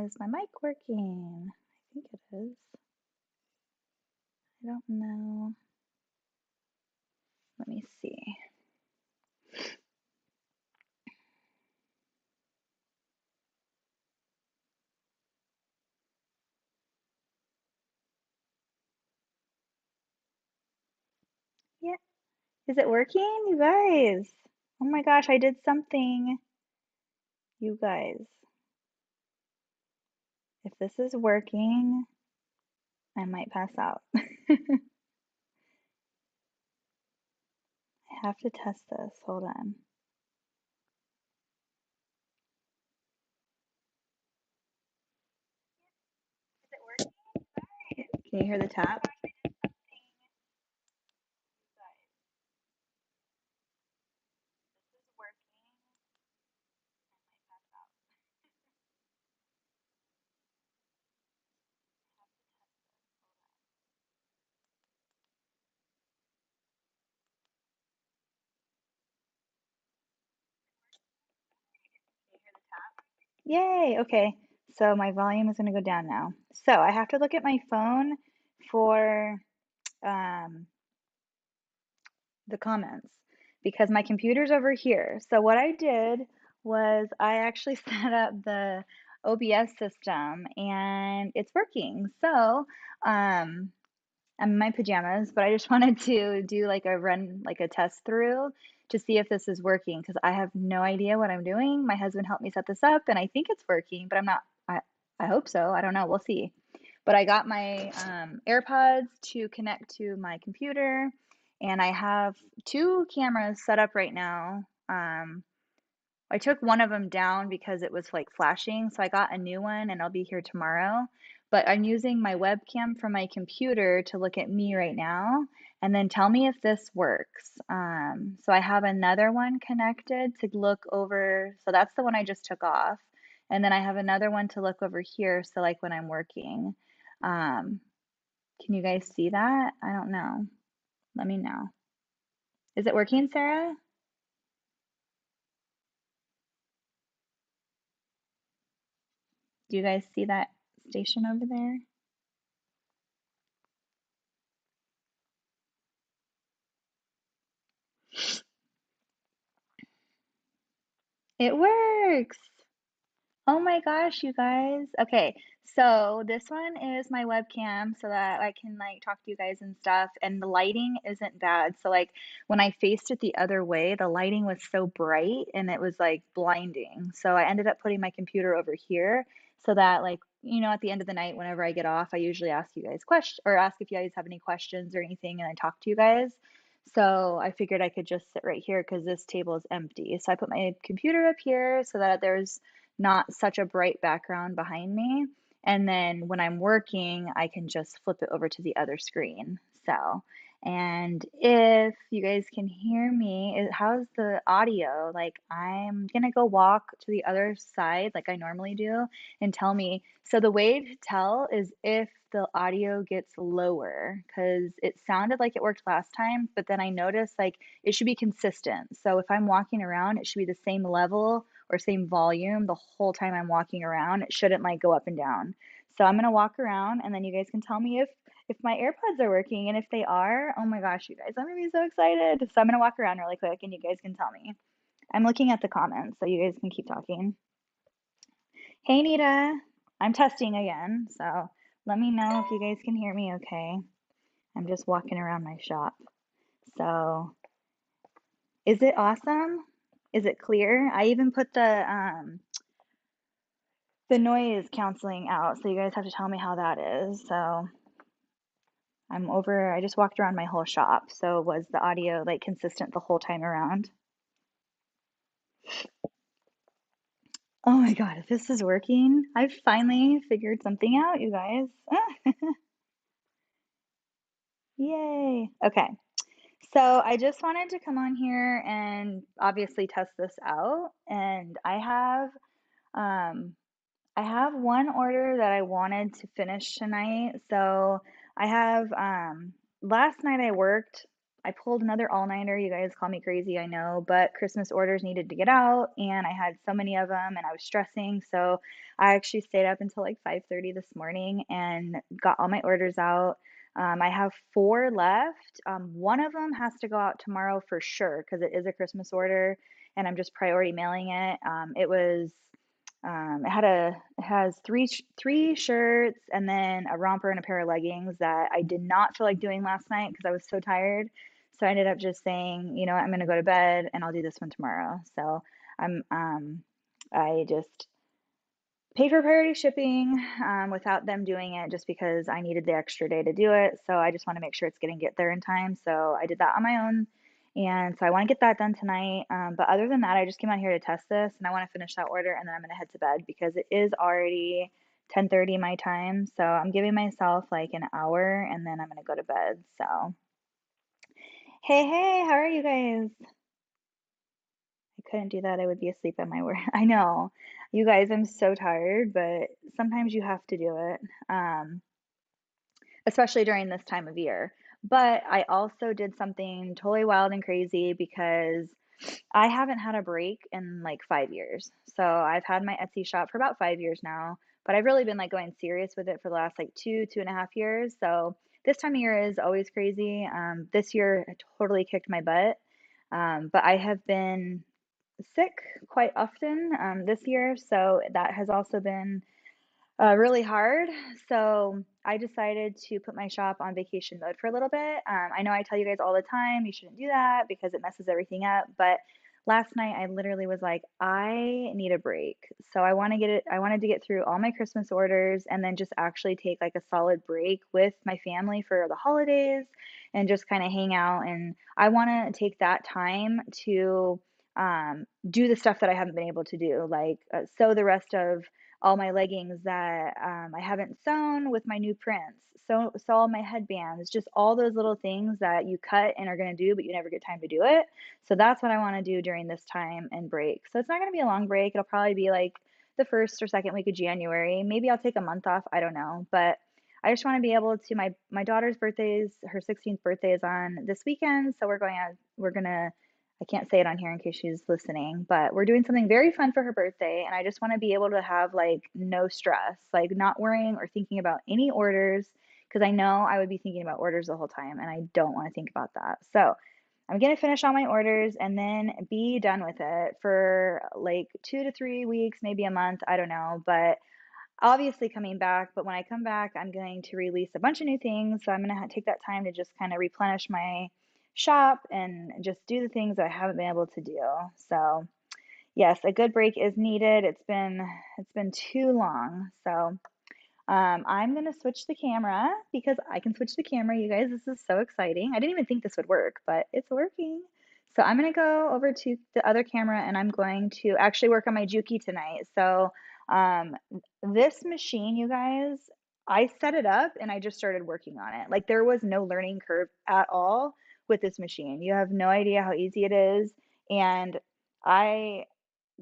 Is my mic working? I think it is. I don't know. Let me see. Yeah. Is it working, you guys? Oh my gosh, I did something. You guys, if this is working, I might pass out. I have to test this. Hold on. Is it working? Can you hear the tap? Yay, okay. So my volume is going to go down now. So I have to look at my phone for um, the comments because my computer's over here. So what I did was I actually set up the OBS system and it's working. So I'm in my pajamas, but I just wanted to do like a run, like a test through to see if this is working because I have no idea what I'm doing. My husband helped me set this up and I think it's working, but I'm not, I hope so. I don't know. We'll see. But I got my AirPods to connect to my computer and I have two cameras set up right now. I took one of them down because it was like flashing, so I got a new one and I'll be here tomorrow. But I'm using my webcam from my computer to look at me right now and then tell me if this works. So I have another one connected to look over. So that's the one I just took off. And then I have another one to look over here. So like when I'm working. Um, can you guys see that? I don't know. Let me know. Is it working, Sarah? Do you guys see that station over there? It works. Oh my gosh, you guys. Okay, so this one is my webcam so that I can like talk to you guys and stuff. And the lighting isn't bad. So like when I faced it the other way, the lighting was so bright and it was like blinding. So I ended up putting my computer over here so that like, at the end of the night, whenever I get off, I usually ask you guys questions or ask if you guys have any questions or anything and I talk to you guys. So I figured I could just sit right here because this table is empty. So I put my computer up here so that there's not such a bright background behind me. And then when I'm working, I can just flip it over to the other screen. So, and if you guys can hear me, how's the audio? Like, I'm gonna go walk to the other side like I normally do and tell me. So, the way to tell is if the audio gets lower, because it sounded like it worked last time, but then I noticed like it should be consistent. So, if I'm walking around, it should be the same level or same volume the whole time I'm walking around. It shouldn't like go up and down. So I'm gonna walk around and then you guys can tell me if my AirPods are working and if they are, oh my gosh, you guys, I'm gonna be so excited. So I'm gonna walk around really quick and you guys can tell me. I'm looking at the comments so you guys can keep talking. Hey Nita, I'm testing again, so let me know if you guys can hear me okay. I'm just walking around my shop. So is it awesome? Is it clear? I even put the noise canceling out, so you guys have to tell me how that is. So I just walked around my whole shop. So was the audio like consistent the whole time around? Oh my God, if this is working, I've finally figured something out, you guys. Yay. Okay. So I just wanted to come on here and obviously test this out. And um I have one order that I wanted to finish tonight. So I have last night I worked I pulled another all-nighter. You guys call me crazy, I know, but Christmas orders needed to get out, and I had so many of them, and I was stressing. So I actually stayed up until like 5:30 this morning and got all my orders out. I have 4 left. One of them has to go out tomorrow for sure because it is a Christmas order, and I'm just priority mailing it. It has three shirts and then a romper and a pair of leggings that I did not feel like doing last night because I was so tired. So I ended up just saying, you know what, I'm gonna go to bed and I'll do this one tomorrow. So I just paid for priority shipping without them doing it just because I needed the extra day to do it. So I just want to make sure it's getting get there in time. So I did that on my own. And so I want to get that done tonight. But other than that, I just came out here to test this and I want to finish that order and then I'm going to head to bed because it is already 10:30 my time. So I'm giving myself like an hour and then I'm going to go to bed. So, hey, how are you guys? I couldn't do that. I would be asleep at my work. I know. You guys, I'm so tired, but sometimes you have to do it, especially during this time of year. But I also did something totally wild and crazy because I haven't had a break in like 5 years. So I've had my Etsy shop for about 5 years now, but I've really been like going serious with it for the last like 2.5 years. So this time of year is always crazy. This year I totally kicked my butt. But I have been sick quite often this year, so that has also been really hard. So I decided to put my shop on vacation mode for a little bit. I know I tell you guys all the time you shouldn't do that because it messes everything up, but last night I literally was like, I need a break. So I wanted to get through all my Christmas orders and then just actually take like a solid break with my family for the holidays and just kind of hang out. And I want to take that time to do the stuff that I haven't been able to do, like sew the rest of all my leggings that I haven't sewn with my new prints. So all my headbands, just all those little things that you cut and are going to do, but you never get time to do it. So that's what I want to do during this time and break. So it's not going to be a long break. It'll probably be like the first or second week of January. Maybe I'll take a month off. I don't know. But I just want to be able to my daughter's birthday's her 16th birthday is on this weekend. So we're gonna I can't say it on here in case she's listening, but we're doing something very fun for her birthday. And I just want to be able to have like no stress, like not worrying or thinking about any orders because I know I would be thinking about orders the whole time and I don't want to think about that. So I'm going to finish all my orders and then be done with it for like 2 to 3 weeks, maybe a month. I don't know, but obviously coming back. But when I come back, I'm going to release a bunch of new things. So I'm going to take that time to just kind of replenish my shop and just do the things that I haven't been able to do. So yes, a good break is needed. It's been too long. So I'm gonna switch the camera because I can switch the camera. You guys, this is so exciting. I didn't even think this would work, but it's working. So I'm gonna go over to the other camera and I'm going to actually work on my Juki tonight. So um, this machine, you guys, I set it up and I just started working on it. Like there was no learning curve at all with this machine. You have no idea how easy it is. And I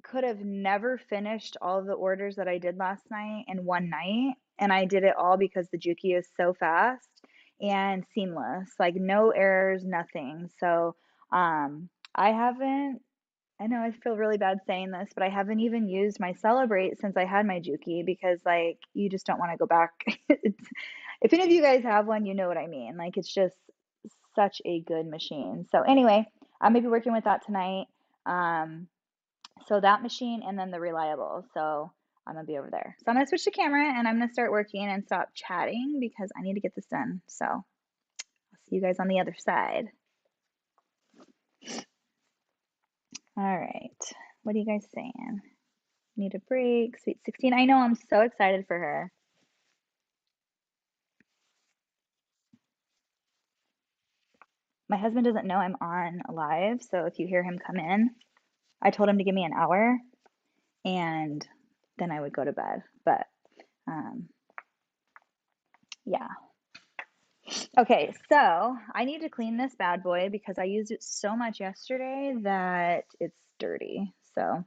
could have never finished all of the orders that I did last night in one night. And I did it all because the Juki is so fast and seamless, like no errors, nothing. So I haven't, I know I feel really bad saying this, but I haven't even used my Celebrate since I had my Juki because like you just don't want to go back. If any of you guys have one, you know what I mean. Like it's just such a good machine. So anyway, I'm gonna be working with that tonight. Um, so that machine and then the reliable. So I'm gonna be over there. So I'm gonna switch the camera and I'm gonna start working and stop chatting because I need to get this done. So I'll see you guys on the other side. All right. What are you guys saying? Need a break. Sweet 16. I know, I'm so excited for her. My husband doesn't know I'm on live, so if you hear him come in, I told him to give me an hour and then I would go to bed. But yeah. Okay, so I need to clean this bad boy because I used it so much yesterday that it's dirty. So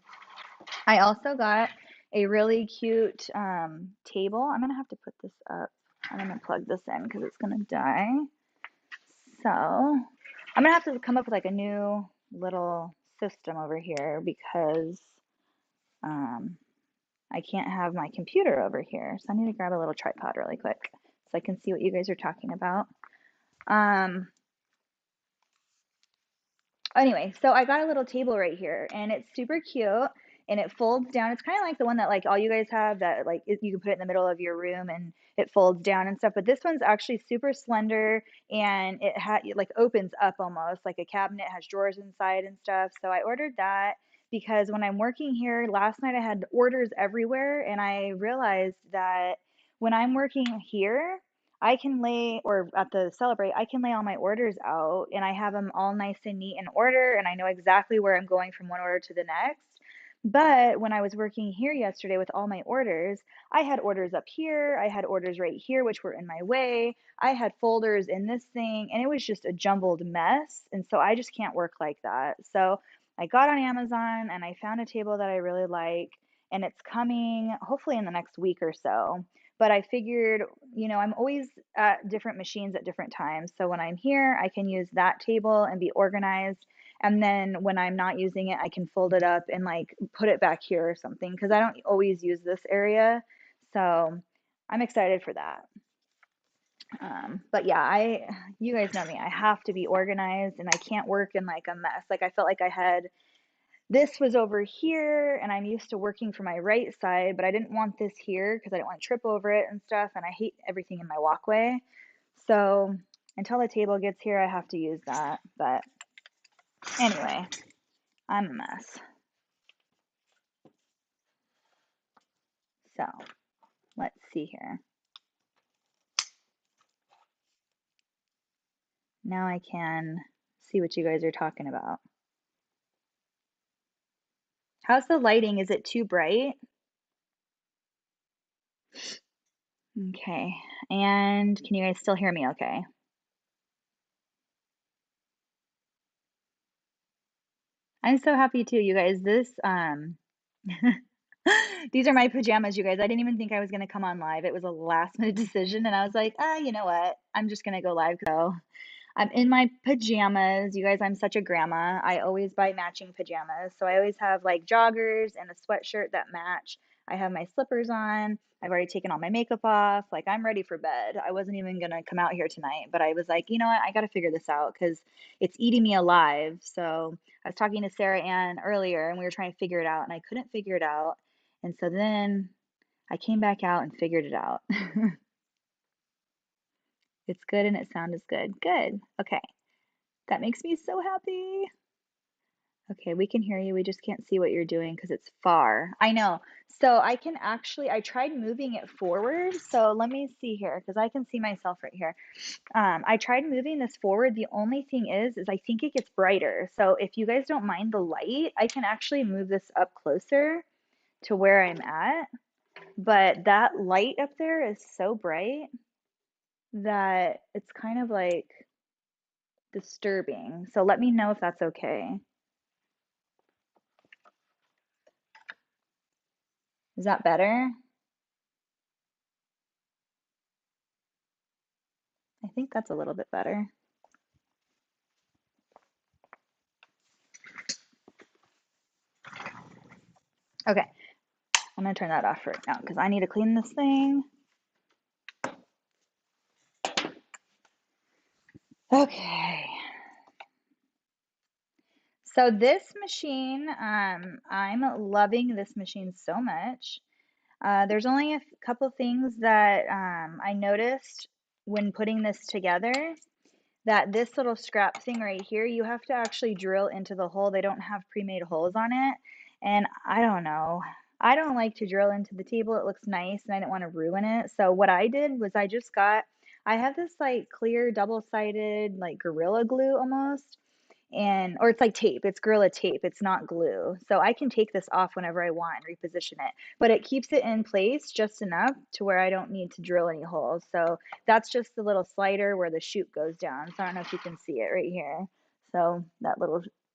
I also got a really cute table. I'm gonna have to put this up. I'm gonna plug this in because it's gonna die. So I'm gonna have to come up with like a new little system over here because I can't have my computer over here. So I need to grab a little tripod really quick so I can see what you guys are talking about. Um, Anyway, so I got a little table right here and it's super cute and it folds down. It's kind of like the one that like all you guys have that like you can put it in the middle of your room and it folds down and stuff. But this one's actually super slender and it like opens up almost like a cabinet, has drawers inside and stuff. So I ordered that because when I'm working here, last night I had orders everywhere and I realized that when I'm working here, I can lay, or at the Celebrate, I can lay all my orders out and I have them all nice and neat in order and I know exactly where I'm going from one order to the next. But when I was working here yesterday with all my orders, I had orders up here, I had orders right here, which were in my way. I had folders in this thing, and it was just a jumbled mess. And so I just can't work like that. So I got on Amazon and I found a table that I really like, and it's coming hopefully in the next week or so. But I figured, I'm always at different machines at different times. So when I'm here, I can use that table and be organized. And then when I'm not using it, I can fold it up and like put it back here or something because I don't always use this area. So I'm excited for that. But yeah, you guys know me. I have to be organized and I can't work in like a mess. Like I felt like this was over here and I'm used to working from my right side, but I didn't want this here because I didn't want to trip over it and stuff. And I hate everything in my walkway. So until the table gets here, I have to use that. But anyway, I'm a mess. So let's see here. Now I can see what you guys are talking about. How's the lighting? Is it too bright? Okay. And can you guys still hear me okay? I'm so happy too, you guys. These are my pajamas, you guys. I didn't even think I was gonna come on live. It was a last minute decision, and I was like, you know what? I'm just gonna go live. So I'm in my pajamas. You guys, I'm such a grandma. I always buy matching pajamas. So I always have like joggers and a sweatshirt that match. I have my slippers on. I've already taken all my makeup off. Like I'm ready for bed. I wasn't even gonna come out here tonight, but I was like, you know what? I gotta figure this out because it's eating me alive. So I was talking to Sarah Ann earlier and we were trying to figure it out and I couldn't figure it out. And so then I came back out and figured it out. It's good and it sounds good. Good. Okay. That makes me so happy. Okay, we can hear you. We just can't see what you're doing because it's far. I know. So I tried moving it forward. So let me see here because I can see myself right here. I tried moving this forward. The only thing is I think it gets brighter. So if you guys don't mind the light, I can actually move this up closer to where I'm at. But that light up there is so bright that it's kind of like disturbing. So let me know if that's okay. Is that better? I think that's a little bit better. Okay, I'm gonna turn that off for now because I need to clean this thing. Okay. So this machine, I'm loving this machine so much. There's only a couple things that I noticed when putting this together. That this little scrap thing right here, you have to actually drill into the hole. They don't have pre-made holes on it. And I don't know. I don't like to drill into the table. It looks nice and I didn't want to ruin it. So what I did was I have this like clear double-sided like Gorilla Glue almost or it's like tape. It's Gorilla Tape. It's not glue. So I can take this off whenever I want and reposition it. But it keeps it in place just enough to where I don't need to drill any holes. So that's just the little slider where the chute goes down. So I don't know if you can see it right here. So I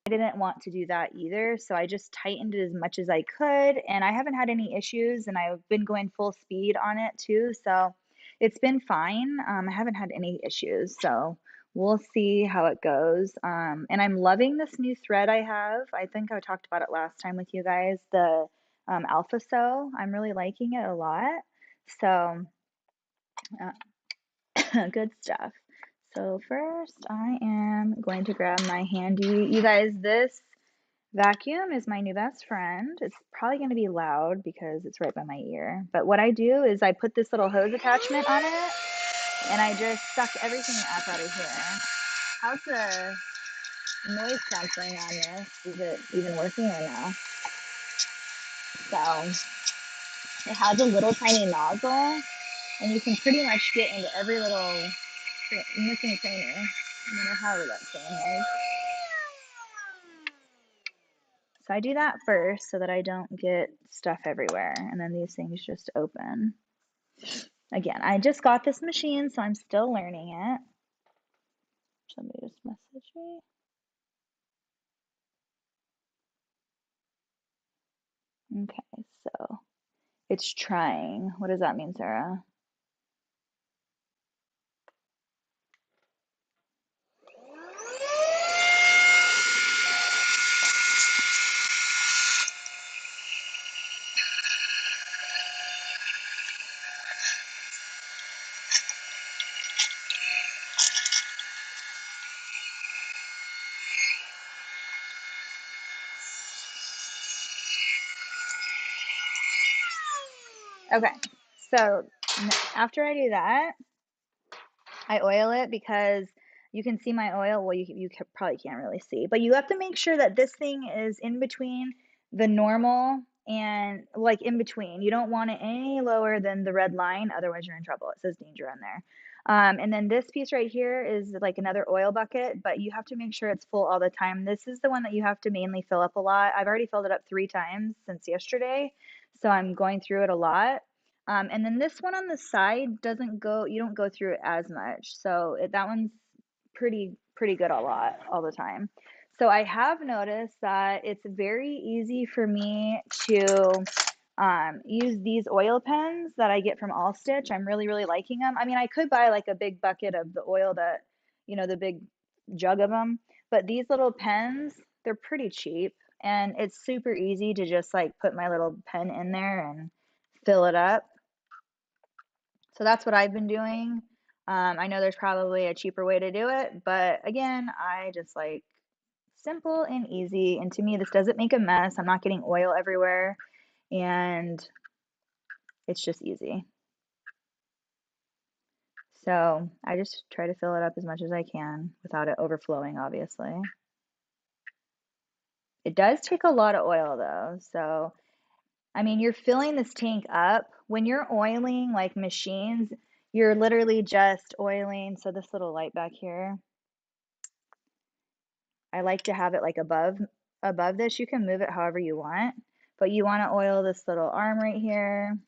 didn't want to do that either. So I just tightened it as much as I could. And I haven't had any issues and I've been going full speed on it too. So it's been fine. I haven't had any issues. So we'll see how it goes. And I'm loving this new thread I have. I think I talked about it last time with you guys, the ALPHASEW. I'm really liking it a lot. So good stuff. So first I am going to grab my handy, you guys, this vacuum is my new best friend. It's probably going to be loud because it's right by my ear. But what I do is I put this little hose attachment on it and I just suck everything up out of here. How's the noise canceling on this? Is it even working or no? So it has a little tiny nozzle and you can pretty much get into every little nook and cranny. No matter how that thing is. So I do that first so that I don't get stuff everywhere. And then these things just open. Again, I just got this machine, so I'm still learning it. Somebody just messaged me. Okay, so it's trying. What does that mean, Sarah? Okay, so after I do that, I oil it because you can see my oil. Well, you probably can't really see, but you have to make sure that this thing is in between the normal and like in between. You don't want it any lower than the red line, otherwise you're in trouble. It says danger on there. And then this piece right here is like another oil bucket, but you have to make sure it's full all the time. This is the one that you have to mainly fill up a lot. I've already filled it up 3 times since yesterday, so I'm going through it a lot. And then this one on the side doesn't go, you don't go through it as much. So that one's pretty good a lot all the time. So I have noticed that it's very easy for me to use these oil pens that I get from ALLSTITCH. I'm really liking them. I mean, I could buy like a big bucket of the oil that, you know, the big jug of them, but these little pens, they're pretty cheap and it's super easy to just like put my little pen in there and fill it up. So that's what I've been doing. I know there's probably a cheaper way to do it, but again, I just like simple and easy. And to me, this doesn't make a mess. I'm not getting oil everywhere, and it's just easy. So I just try to fill it up as much as I can without it overflowing, obviously. It does take a lot of oil though. So, I mean, you're filling this tank up. When you're oiling like machines, you're literally just oiling. So this little light back here, I like to have it like above this. You can move it however you want, but you want to oil this little arm right here.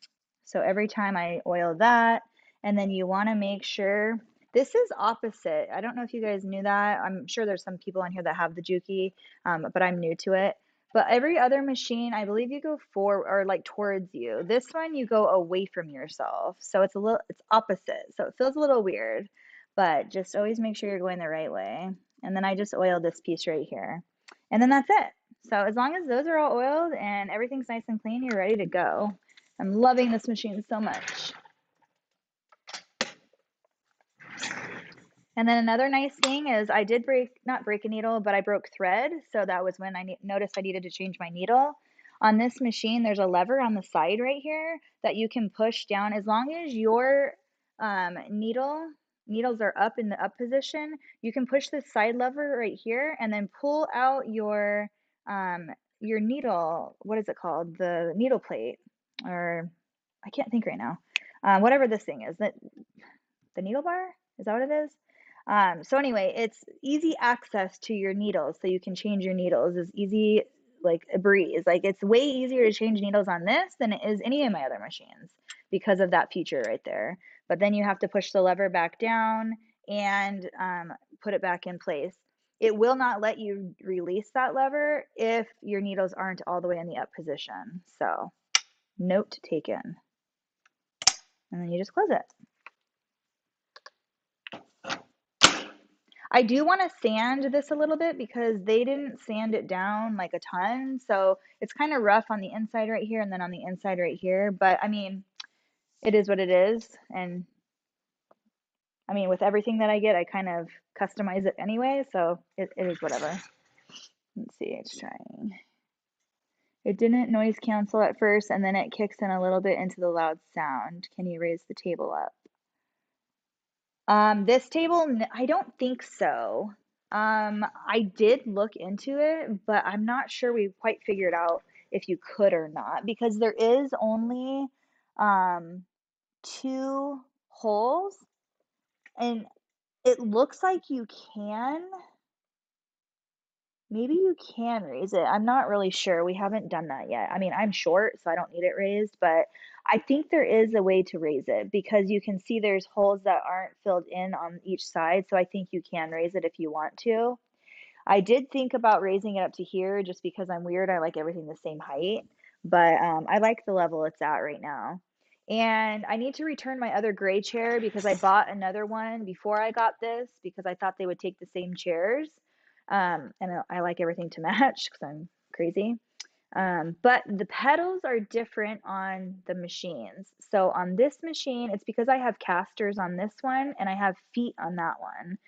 So every time I oil that, and then you want to make sure this is opposite. I don't know if you guys knew that. I'm sure there's some people on here that have the Juki, but I'm new to it. But every other machine, I believe you go forward or like towards you. This one you go away from yourself. So it's it's opposite. So it feels a little weird, but just always make sure you're going the right way. And then I just oiled this piece right here. And then that's it. So as long as those are all oiled and everything's nice and clean, you're ready to go. I'm loving this machine so much. And then another nice thing is I did not break a needle, but I broke thread. So that was when I noticed I needed to change my needle. On this machine, there's a lever on the side right here that you can push down. As long as your needles are up in the up position, you can push this side lever right here and then pull out your needle. What is it called? The needle plate, or I can't think right now. Whatever this thing is, that the needle bar, is that what it is? So anyway, it's easy access to your needles, so you can change your needles. It's easy like a breeze. Like it's way easier to change needles on this than it is any of my other machines because of that feature right there. But then you have to push the lever back down and put it back in place. It will not let you release that lever if your needles aren't all the way in the up position. So note taken. And then you just close it. I do want to sand this a little bit because they didn't sand it down like a ton. So it's kind of rough on the inside right here and then on the inside right here. But I mean, it is what it is. And I mean, with everything that I get, I kind of customize it anyway. So it is whatever. Let's see, it's trying. It didn't noise cancel at first and then it kicks in a little bit into the loud sound. Can you raise the table up? This table, I don't think so. I did look into it, but I'm not sure we quite figured out if you could or not because there is only um, 2 holes and it looks like you can. Maybe you can raise it. I'm not really sure. We haven't done that yet. I mean, I'm short, so I don't need it raised, but I think there is a way to raise it because you can see there's holes that aren't filled in on each side, so I think you can raise it if you want to. I did think about raising it up to here just because I'm weird. I like everything the same height, but I like the level it's at right now. And I need to return my other gray chair because I bought another one before I got this because I thought they would take the same chairs. And I like everything to match because I'm crazy. But the pedals are different on the machines. So on this machine, it's because I have casters on this one and I have feet on that one.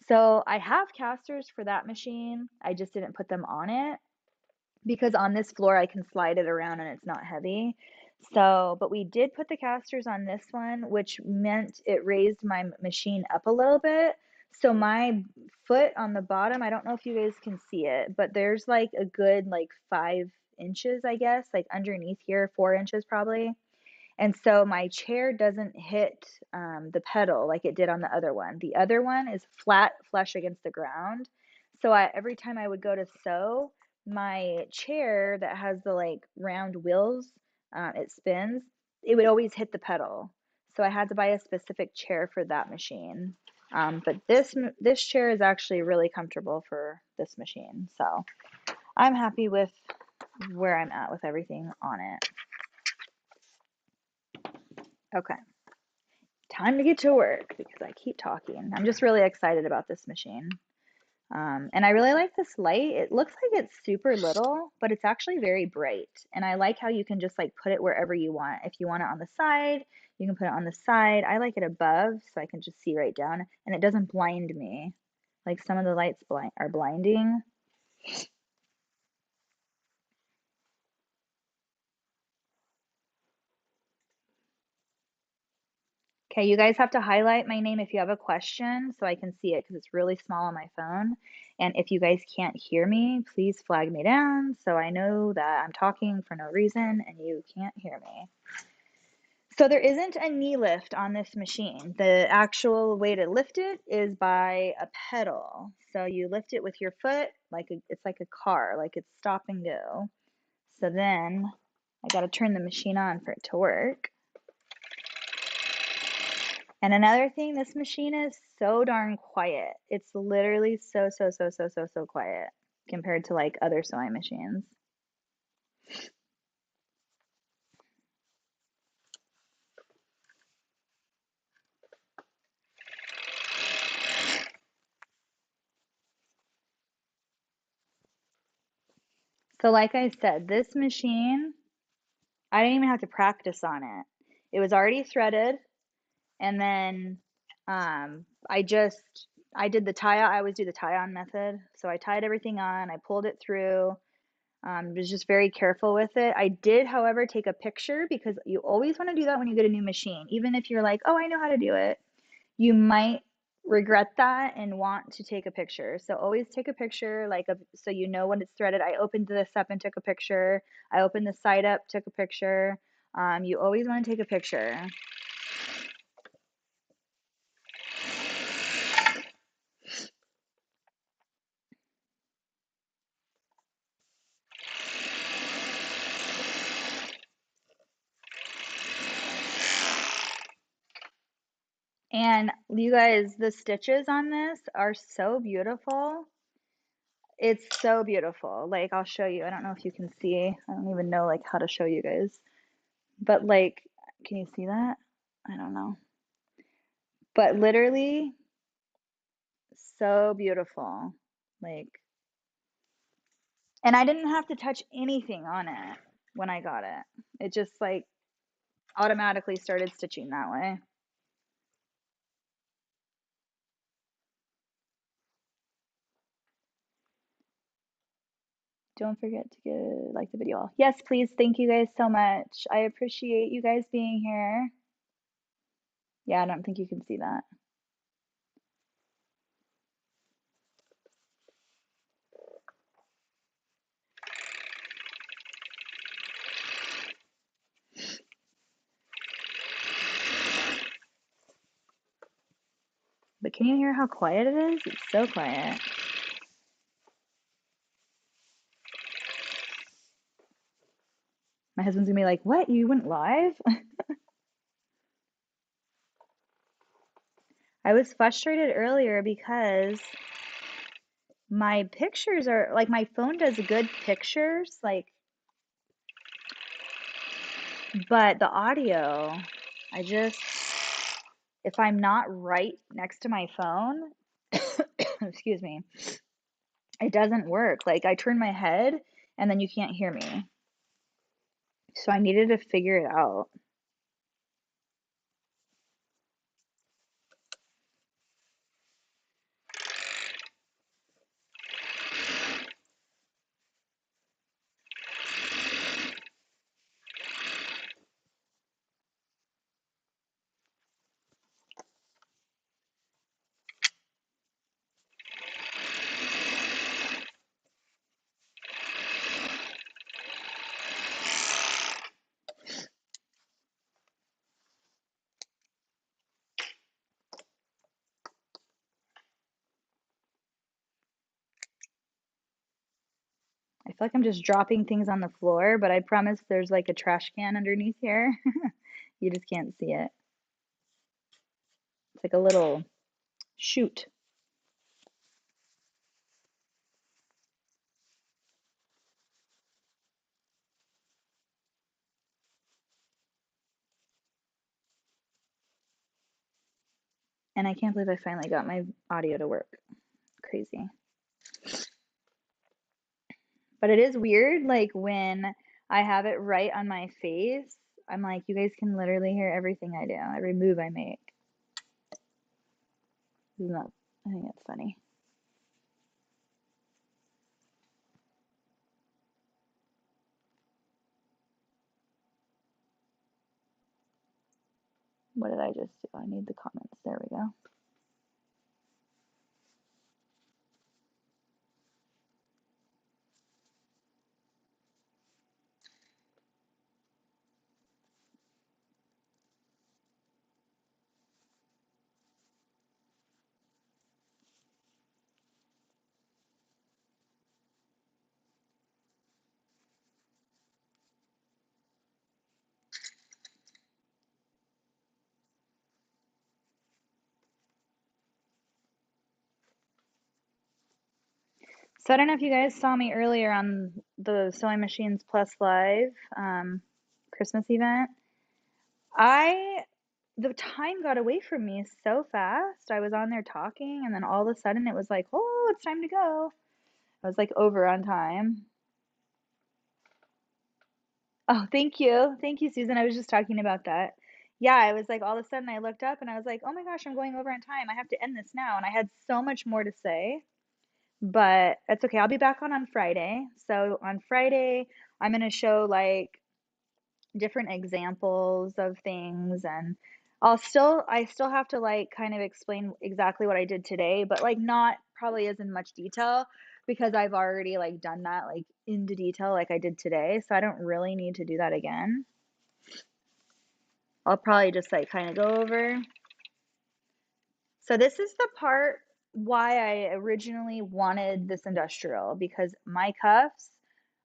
So I have casters for that machine. I just didn't put them on it because on this floor I can slide it around and it's not heavy. So, but we did put the casters on this one, which meant it raised my machine up a little bit. So my foot on the bottom, I don't know if you guys can see it, but there's like a good like 5 inches, I guess, like underneath here, 4 inches probably. And so my chair doesn't hit the pedal like it did on the other one. The other one is flat, flush against the ground. So every time I would go to sew, my chair that has the like round wheels, it spins, it would always hit the pedal. So I had to buy a specific chair for that machine. But this chair is actually really comfortable for this machine. So I'm happy with where I'm at with everything on it. Okay. Time to get to work because I keep talking. I'm just really excited about this machine. And I really like this light. It looks like it's super little, but it's actually very bright. And I like how you can just like put it wherever you want. If you want it on the side, you can put it on the side. I like it above so I can just see right down and it doesn't blind me. Like some of the lights are blinding. Okay, you guys have to highlight my name if you have a question so I can see it because it's really small on my phone. And if you guys can't hear me, please flag me down so I know that I'm talking for no reason and you can't hear me. So there isn't a knee lift on this machine. The actual way to lift it is by a pedal. So you lift it with your foot like it's like a car, like it's stop and go. So then I got to turn the machine on for it to work. And another thing, this machine is so darn quiet. It's literally so quiet compared to like other sewing machines. So like I said, this machine, I didn't even have to practice on it. It was already threaded and then I did the tie on. I always do the tie on method. So I tied everything on, I pulled it through. Was just very careful with it. I did, however, take a picture because you always want to do that when you get a new machine. Even if you're like, oh, I know how to do it, you might regret that and want to take a picture. So always take a picture, like so you know when it's threaded. I opened this up and took a picture. I opened the side up, took a picture. You always want to take a picture. And you guys, the stitches on this are so beautiful. It's so beautiful. Like I'll show you. I don't know if you can see. I don't even know like how to show you guys. But like, can you see that? I don't know. But literally so beautiful. Like, and I didn't have to touch anything on it when I got it. It just like automatically started stitching that way. Don't forget to like the video. Yes, please. Thank you guys so much. I appreciate you guys being here. Yeah, I don't think you can see that. But can you hear how quiet it is? It's so quiet. My husband's gonna be like, what? You went live? I was frustrated earlier because my pictures are like my phone does good pictures, like, but the audio, I just, if I'm not right next to my phone, excuse me, it doesn't work. Like I turn my head and then you can't hear me. So I needed to figure it out. I feel like I'm just dropping things on the floor, but I promise there's like a trash can underneath here. You just can't see it. It's like a little chute. And I can't believe I finally got my audio to work. Crazy. But it is weird, like when I have it right on my face, I'm like, you guys can literally hear everything I do, every move I make. Isn't that, I think that's funny. What did I just do? I need the comments. There we go. So I don't know if you guys saw me earlier on the Sewing Machines Plus Live Christmas event. The time got away from me so fast. I was on there talking, and then all of a sudden it was like, oh, it's time to go. I was like over on time. Oh, thank you. Thank you, Susan. I was just talking about that. Yeah, I was like, all of a sudden I looked up and I was like, oh my gosh, I'm going over on time. I have to end this now. And I had so much more to say, but it's okay. I'll be back on Friday. So on Friday, I'm going to show like different examples of things, and I still have to like kind of explain exactly what I did today, but like not probably as in much detail because I've already like done that like into detail like I did today, so I don't really need to do that again. I'll probably just like kind of go over. So this is the part why I originally wanted this industrial, because my cuffs,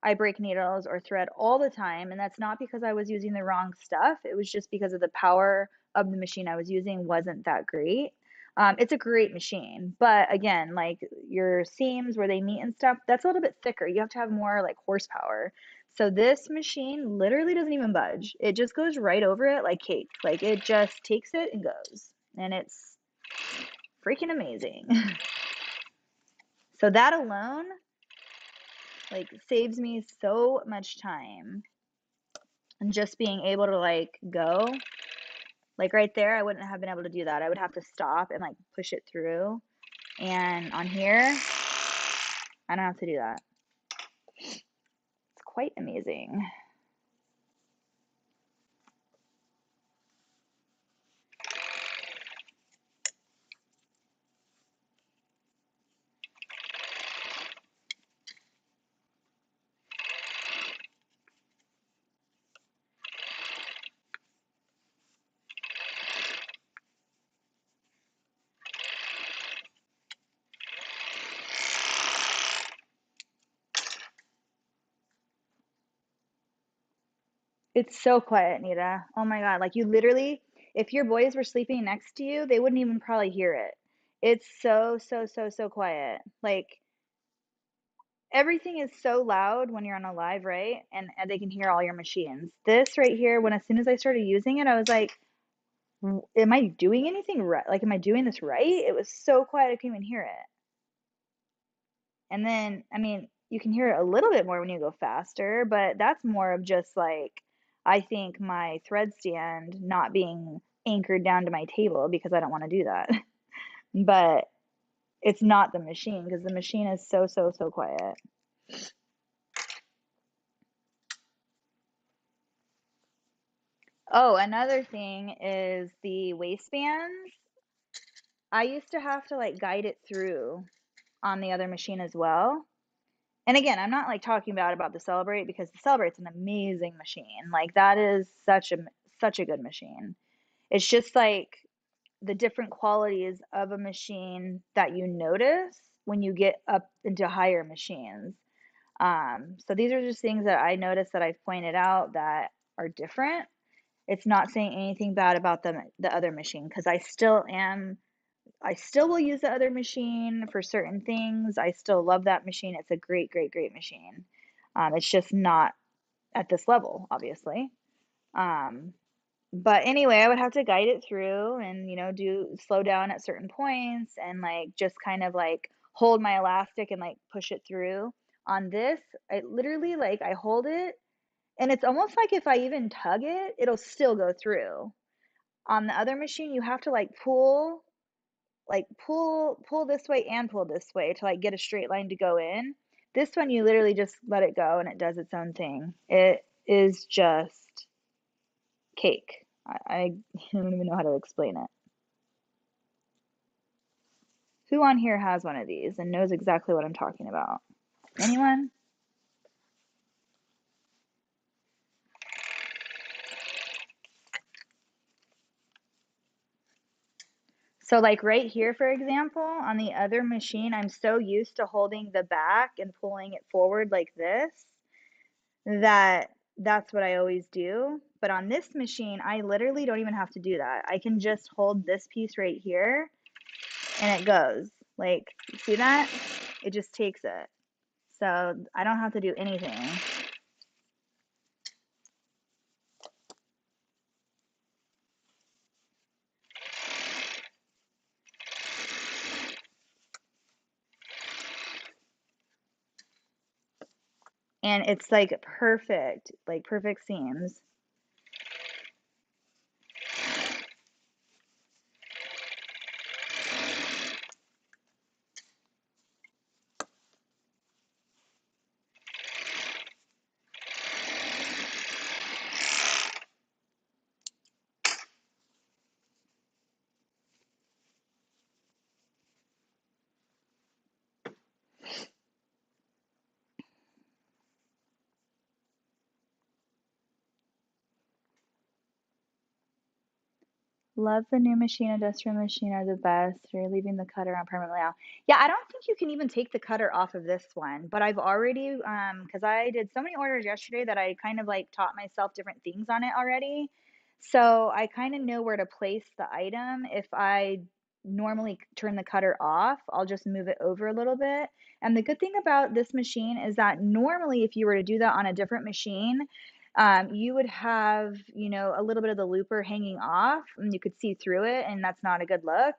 I break needles or thread all the time, and that's not because I was using the wrong stuff. It was just because of the power of the machine I was using wasn't that great. It's a great machine, but again, like your seams where they meet and stuff, that's a little bit thicker. You have to have more like horsepower. So this machine literally doesn't even budge. It just goes right over it like cake. Like it just takes it and goes. And it's freaking amazing. So that alone, like, saves me so much time. And just being able to, like, go, like, right there, I wouldn't have been able to do that. I would have to stop and, like, push it through. And on here, I don't have to do that. It's quite amazing. It's so quiet, Nita. Oh my God. Like, you literally, if your boys were sleeping next to you, they wouldn't even probably hear it. It's so, so, so, so quiet. Like, everything is so loud when you're on a live, right? And they can hear all your machines. This right here, when as soon as I started using it, I was like, am I doing anything right? Like, am I doing this right? It was so quiet, I couldn't even hear it. And then, I mean, you can hear it a little bit more when you go faster, but that's more of just like, I think my thread stand not being anchored down to my table because I don't want to do that. But it's not the machine because the machine is so, so, so quiet. Oh, another thing is the waistbands. I used to have to like guide it through on the other machine as well. And again, I'm not like talking about the Celebrate because the Celebrate's an amazing machine. Like that is such a good machine. It's just like the different qualities of a machine that you notice when you get up into higher machines. So these are just things that I noticed that I've pointed out that are different. It's not saying anything bad about the other machine because I still will use the other machine for certain things. I still love that machine. It's a great, great, great machine. It's just not at this level, obviously. Um, but anyway, I would have to guide it through and, do slow down at certain points and like just kind of like hold my elastic and like push it through. On this, I literally like I hold it and it's almost like if I even tug it, it'll still go through. On the other machine, you have to pull this way and pull this way to like get a straight line to go in. This one you literally just let it go and it does its own thing. It is just cake. I don't even know how to explain it. Who on here has one of these and knows exactly what I'm talking about? Anyone? So like right here, for example, on the other machine, I'm so used to holding the back and pulling it forward like this that that's what I always do. But on this machine, I literally don't even have to do that. I can just hold this piece right here and it goes. Like, see that? It just takes it. So I don't have to do anything. And it's like perfect seams. Love the new machine. Industrial machine are the best. You're leaving the cutter on permanently out. Yeah, I don't think you can even take the cutter off of this one, but I've already, because I did so many orders yesterday that I kind of like taught myself different things on it already. So I kind of know where to place the item. If I normally turn the cutter off, I'll just move it over a little bit. And the good thing about this machine is that normally if you were to do that on a different machine, you would have, a little bit of the looper hanging off and you could see through it, and that's not a good look.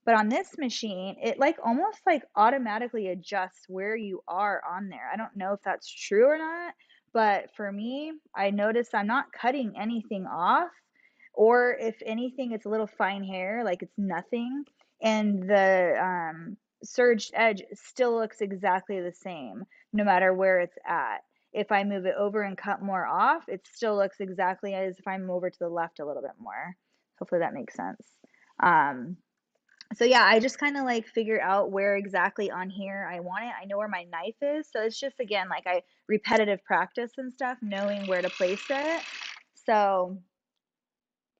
But on this machine, it like almost like automatically adjusts where you are on there. I don't know if that's true or not, but for me, I noticed I'm not cutting anything off, or if anything, it's a little fine hair, like it's nothing. And the surged edge still looks exactly the same, no matter where it's at. If I move it over and cut more off, it still looks exactly as if I'm over to the left a little bit more. Hopefully that makes sense. So yeah, I just kind of like figure out where exactly on here I want it. I know where my knife is. So it's just, again, like repetitive practice and stuff, knowing where to place it. So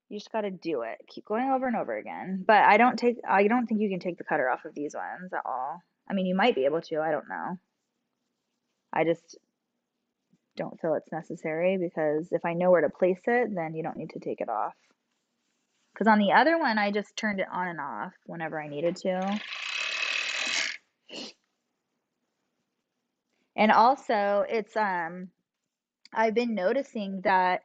you just got to do it. Keep going over and over again. But I don't think you can take the cutter off of these ones at all. I mean, you might be able to, I don't know. I just don't feel it's necessary, because if I know where to place it, then you don't need to take it off. Because on the other one, I just turned it on and off whenever I needed to. And also, it's I've been noticing that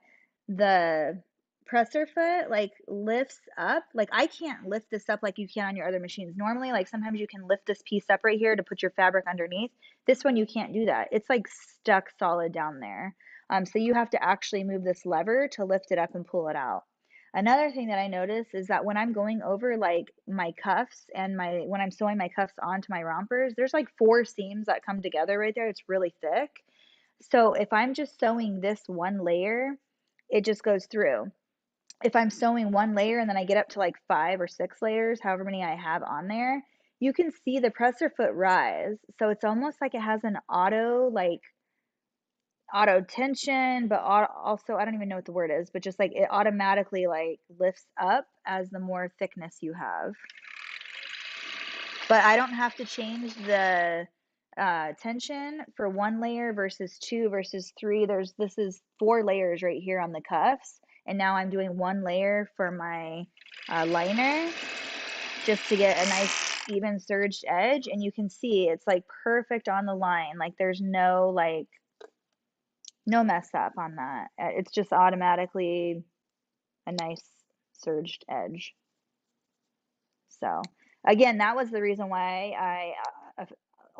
the presser foot like lifts up. Like I can't lift this up like you can on your other machines. Normally, like sometimes you can lift this piece up right here to put your fabric underneath. This one you can't do that. It's like stuck solid down there. So you have to actually move this lever to lift it up and pull it out. Another thing that I notice is that when I'm going over like my cuffs and when I'm sewing my cuffs onto my rompers, there's like 4 seams that come together right there. It's really thick. So if I'm just sewing this one layer, it just goes through. If I'm sewing one layer and then I get up to like 5 or 6 layers, however many I have on there, you can see the presser foot rise. So it's almost like it has an auto tension, but also, I don't even know what the word is, but just like it automatically like lifts up as the more thickness you have. But I don't have to change the tension for 1 layer versus 2 versus 3. This is 4 layers right here on the cuffs, and now I'm doing 1 layer for my liner just to get a nice even surged edge. And you can see it's like perfect on the line. Like there's no mess up on that. It's just automatically a nice surged edge. So again, that was the reason why I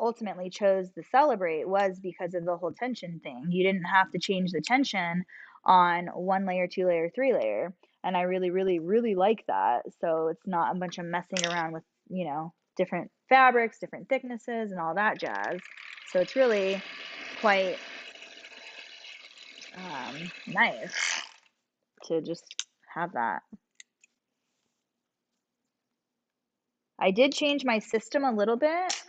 ultimately chose the Celebrate, was because of the whole tension thing. You didn't have to change the tension on 1 layer, 2 layer, 3 layer. And I really, really, really like that. So it's not a bunch of messing around with, different fabrics, different thicknesses, and all that jazz. So it's really quite nice to just have that. I did change my system a little bit.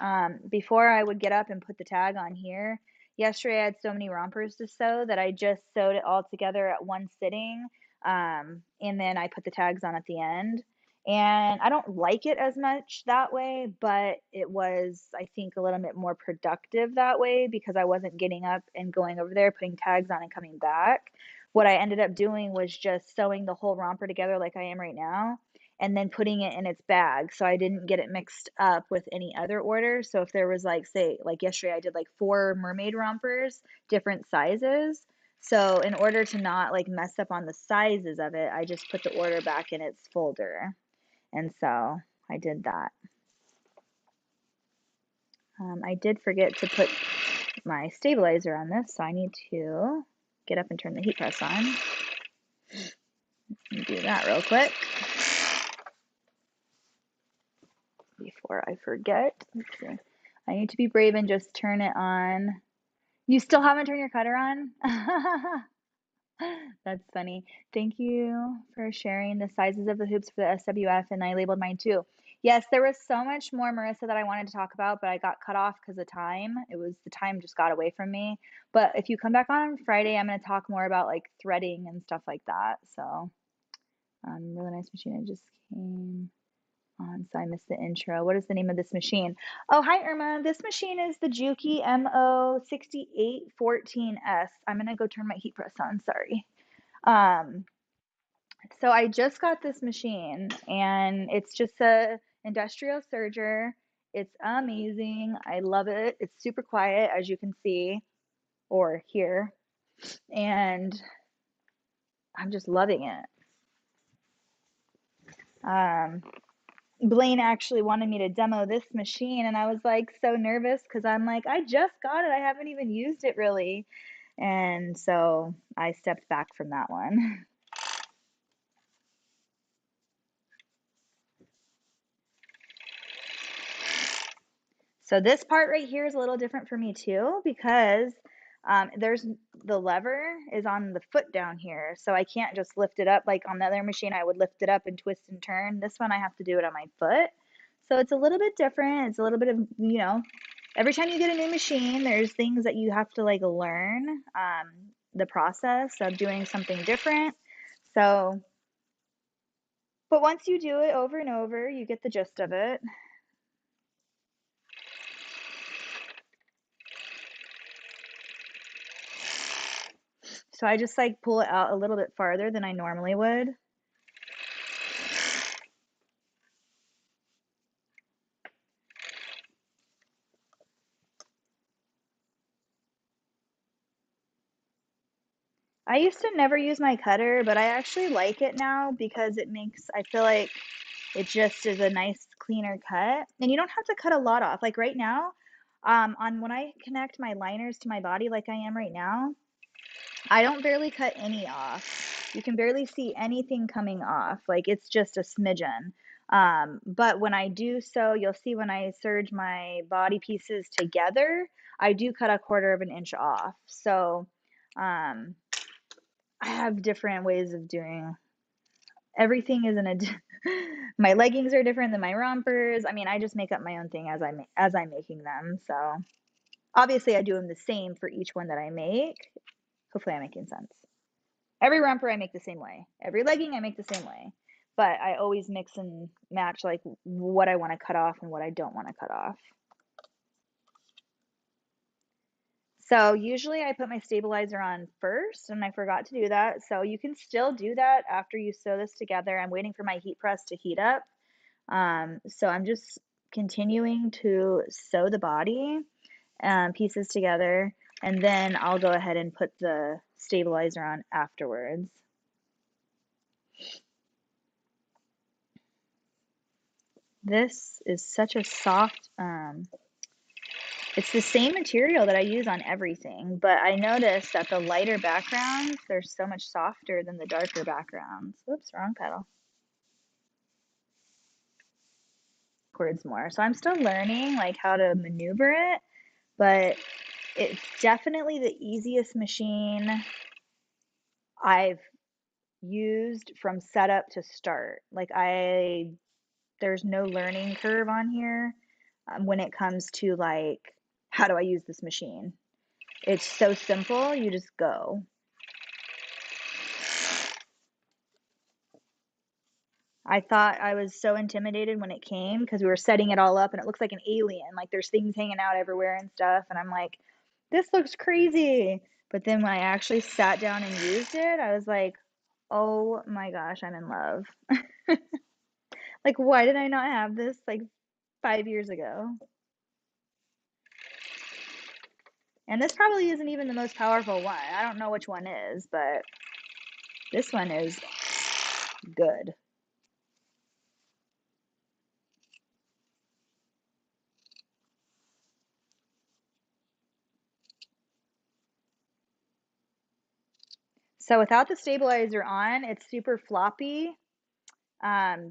Before I would get up and put the tag on here. Yesterday I had so many rompers to sew that I just sewed it all together at one sitting. And then I put the tags on at the end. And I don't like it as much that way, but it was, I think, a little bit more productive that way, because I wasn't getting up and going over there, putting tags on and coming back. What I ended up doing was just sewing the whole romper together like I am right now, and then putting it in its bag, so I didn't get it mixed up with any other order. So if there was like, say, like yesterday I did like 4 mermaid rompers, different sizes. So in order to not like mess up on the sizes of it, I just put the order back in its folder. And so I did that. I did forget to put my stabilizer on this, so I need to get up and turn the heat press on. Let me do that real quick before I forget. Let's see. I need to be brave and just turn it on. You still haven't turned your cutter on? That's funny. Thank you for sharing the sizes of the hoops for the SWF, and I labeled mine too. Yes, there was so much more, Marissa, that I wanted to talk about, but I got cut off because of time. The time just got away from me. But if you come back on Friday, I'm going to talk more about like threading and stuff like that. So, really nice machine. I just came on, so I missed the intro. What is the name of this machine? Oh, hi, Irma. This machine is the Juki MO6814S. I'm going to go turn my heat press on. Sorry. So I just got this machine, and it's just a industrial serger. It's amazing. I love it. It's super quiet, as you can see or hear, and I'm just loving it. Blaine actually wanted me to demo this machine, and I was like so nervous because I'm like, I just got it. I haven't even used it really. And so I stepped back from that one. So this part right here is a little different for me too because there's the lever is on the foot down here. So I can't just lift it up like on the other machine. I would lift it up and twist and turn. This one I have to do it on my foot. So it's a little bit different. It's a little bit of, every time you get a new machine, there's things that you have to like learn the process of doing something different. So, but once you do it over and over, you get the gist of it. So I just like pull it out a little bit farther than I normally would. I used to never use my cutter, but I actually like it now because I feel like it just is a nice cleaner cut. And you don't have to cut a lot off. Like right now, on when I connect my liners to my body like I am right now, I don't barely cut any off. You can barely see anything coming off. Like it's just a smidgen. But when I do so, you'll see when I serge my body pieces together, I do cut a quarter of an inch off. So um, I have different ways of doing everything is in a my leggings are different than my rompers. I mean, I just make up my own thing as I'm making them. So obviously I do them the same for each one that I make. Hopefully I'm making sense. Every romper I make the same way. Every legging I make the same way. But I always mix and match like what I want to cut off and what I don't want to cut off. So usually I put my stabilizer on first and I forgot to do that. So you can still do that after you sew this together. I'm waiting for my heat press to heat up. So I'm just continuing to sew the body pieces together, and then I'll go ahead and put the stabilizer on afterwards. This is such a soft, it's the same material that I use on everything, but I noticed that the lighter backgrounds, they're so much softer than the darker backgrounds. Whoops, wrong pedal. Backwards more. So I'm still learning like how to maneuver it, but it's definitely the easiest machine I've used from setup to start. Like there's no learning curve on here when it comes to like, how do I use this machine? It's so simple, you just go. I thought I was so intimidated when it came because we were setting it all up and it looks like an alien. Like there's things hanging out everywhere and stuff. And I'm like, this looks crazy. But then when I actually sat down and used it, I was like, oh my gosh, I'm in love. Like, why did I not have this like 5 years ago? And this probably isn't even the most powerful one. I don't know which one is, but this one is good. So without the stabilizer on, it's super floppy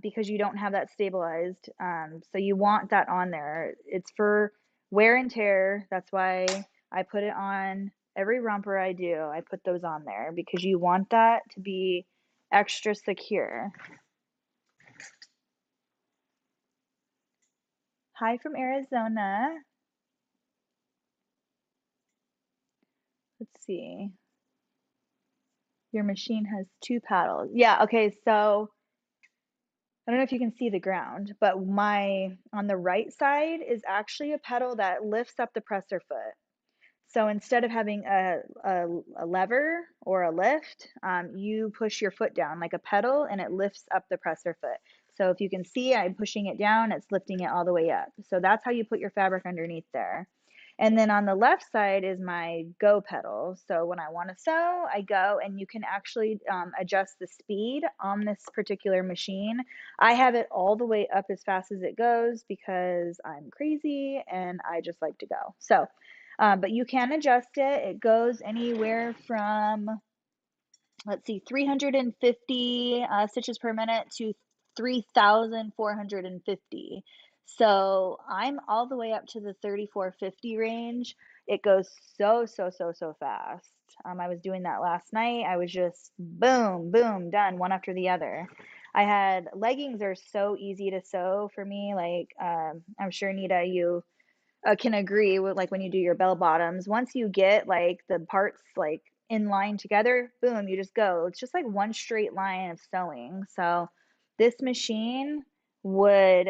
because you don't have that stabilized. So you want that on there. It's for wear and tear. That's why I put it on every romper I do. I put those on there because you want that to be extra secure. Hi from Arizona. Let's see. Your machine has two paddles. Yeah, okay, so I don't know if you can see the ground, but on the right side is actually a pedal that lifts up the presser foot. So instead of having a lever or a lift, you push your foot down like a pedal and it lifts up the presser foot. So if you can see, I'm pushing it down, it's lifting it all the way up. So that's how you put your fabric underneath there. And then on the left side is my go pedal. So when I want to sew, I go, and you can actually adjust the speed on this particular machine. I have it all the way up as fast as it goes because I'm crazy and I just like to go. So, but you can adjust it. It goes anywhere from, let's see, 350 stitches per minute to 3,450. So I'm all the way up to the 3,450 range. It goes so, so, so, so fast. I was doing that last night. I was just boom, boom, done one after the other. I had leggings are so easy to sew for me. Like, I'm sure, Nita, you can agree with, like, when you do your bell bottoms, once you get like the parts like in line together, boom, you just go. It's just like one straight line of sewing. So this machine would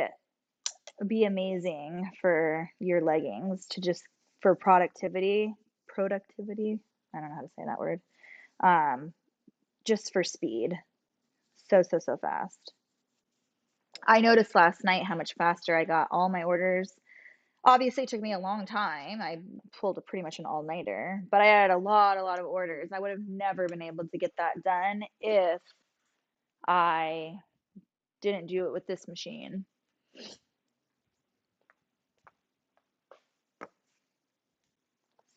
be amazing for your leggings to just for productivity. I don't know how to say that word. Um, just for speed. So, so, so fast. I noticed last night how much faster I got all my orders. Obviously, it took me a long time. I pulled a pretty much an all-nighter, but I had a lot of orders. I would have never been able to get that done if I didn't do it with this machine.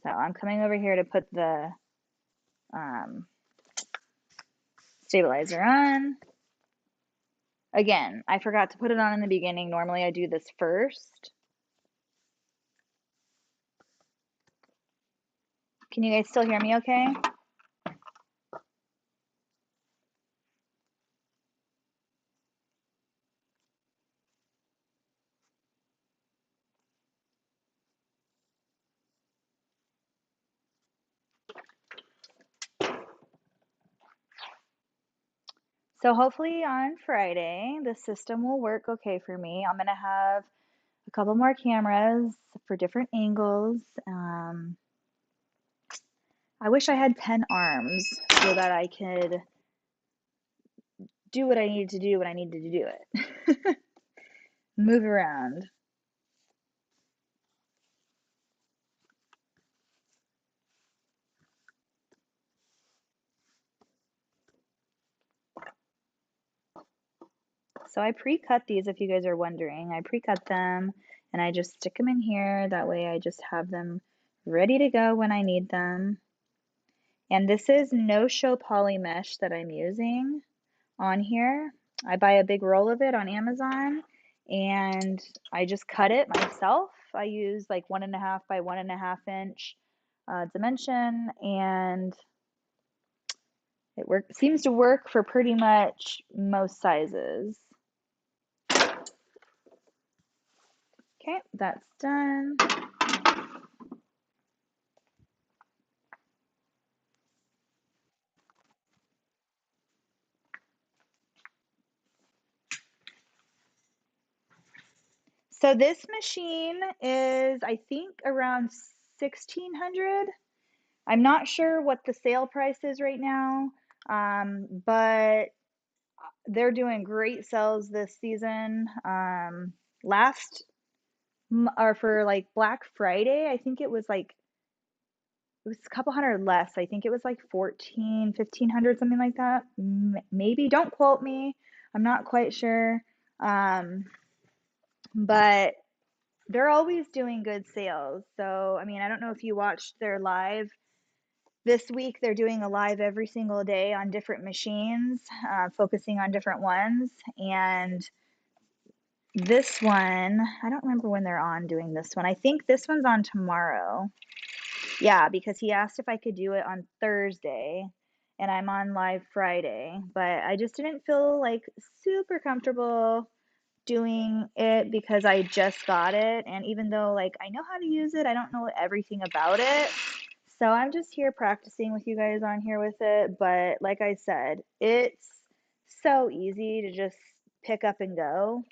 So I'm coming over here to put the stabilizer on. Again, I forgot to put it on in the beginning. Normally I do this first. Can you guys still hear me okay? So hopefully on Friday, the system will work okay for me. I'm gonna have a couple more cameras for different angles. I wish I had 10 arms so that I could do what I needed to do when I needed to do it. Move around. So I pre-cut these, if you guys are wondering. I pre-cut them and I just stick them in here. That way I just have them ready to go when I need them. And this is no-show poly mesh that I'm using on here. I buy a big roll of it on Amazon and I just cut it myself. I use like 1.5 by 1.5 inch dimension, and it seems to work for pretty much most sizes. Okay, that's done. So this machine is, I think, around 1,600. I'm not sure what the sale price is right now, but they're doing great sales this season. Last or for like Black Friday, I think it was a couple hundred less. I think it was like 14, 1,500, something like that. Maybe, don't quote me. I'm not quite sure. But they're always doing good sales. So, I mean, I don't know if you watched their live this week. They're doing a live every single day on different machines, focusing on different ones. And this one, I don't remember when they're on doing this one. I think this one's on tomorrow. Yeah, because he asked if I could do it on Thursday and I'm on live Friday, but I just didn't feel like super comfortable doing it because I just got it, and even though like I know how to use it, I don't know everything about it. So I'm just here practicing with you guys on here with it, but like I said, it's so easy to just pick up and go.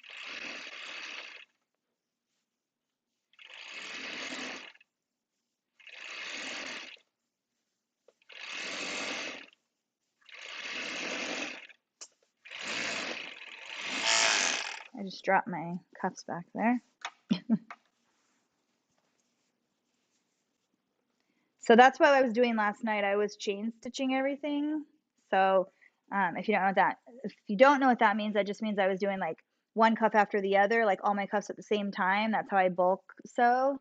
I just dropped my cups back there. So that's what I was doing last night. I was chain stitching everything. So if you don't know what that means, that just means I was doing like one cuff after the other, like all my cuffs at the same time. That's how I bulk sew.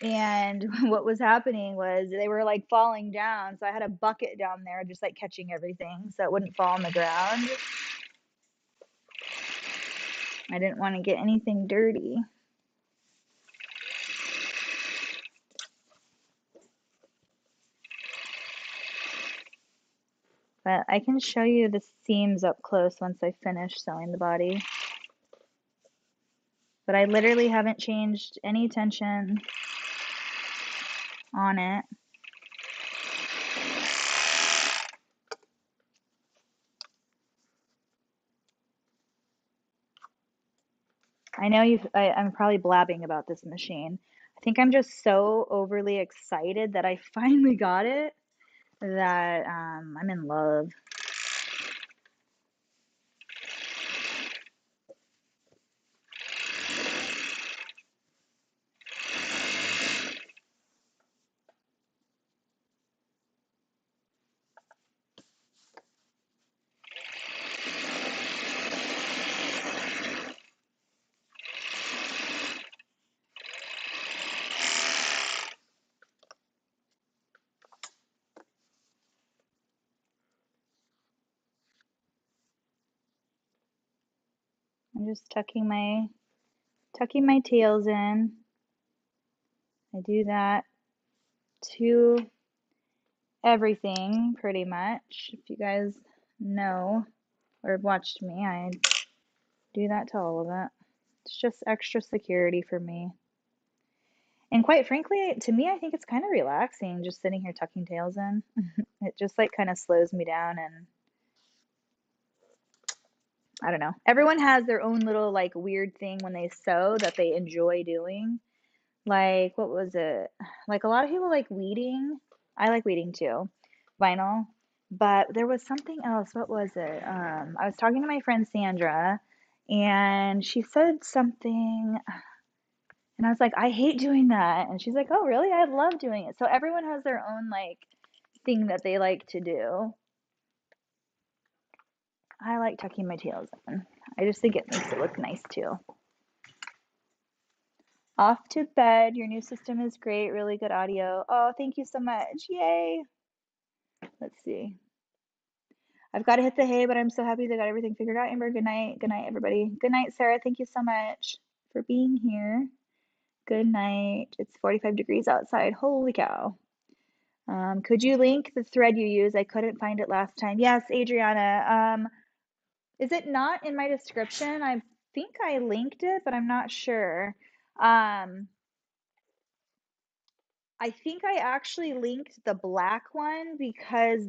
And what was happening was they were like falling down. So I had a bucket down there just like catching everything so it wouldn't fall on the ground. I didn't want to get anything dirty. But I can show you the seams up close once I finish sewing the body. But I literally haven't changed any tension on it. I know I'm probably blabbing about this machine. I think I'm just so overly excited that I finally got it that I'm in love. I'm just tucking my tails in. I do that to everything pretty much. If you guys know or have watched me, I do that to all of it. It's just extra security for me. And quite frankly, to me, I think it's kind of relaxing just sitting here tucking tails in. It just like kind of slows me down, and I don't know. Everyone has their own little like weird thing when they sew that they enjoy doing. Like, what was it? Like a lot of people like weeding. I like weeding too, vinyl. But there was something else. What was it? I was talking to my friend Sandra, and she said something, and I was like, I hate doing that. And she's like, oh, really? I love doing it. So everyone has their own like thing that they like to do. I like tucking my tails in. I just think it makes it look nice too. Off to bed. Your new system is great. Really good audio. Oh, thank you so much. Yay. Let's see. I've got to hit the hay, but I'm so happy they got everything figured out. Amber, good night. Good night, everybody. Good night, Sarah. Thank you so much for being here. Good night. It's 45 degrees outside. Holy cow. Could you link the thread you use? I couldn't find it last time. Yes, Adriana. Is it not in my description? I think I linked it, but I'm not sure. I think I actually linked the black one because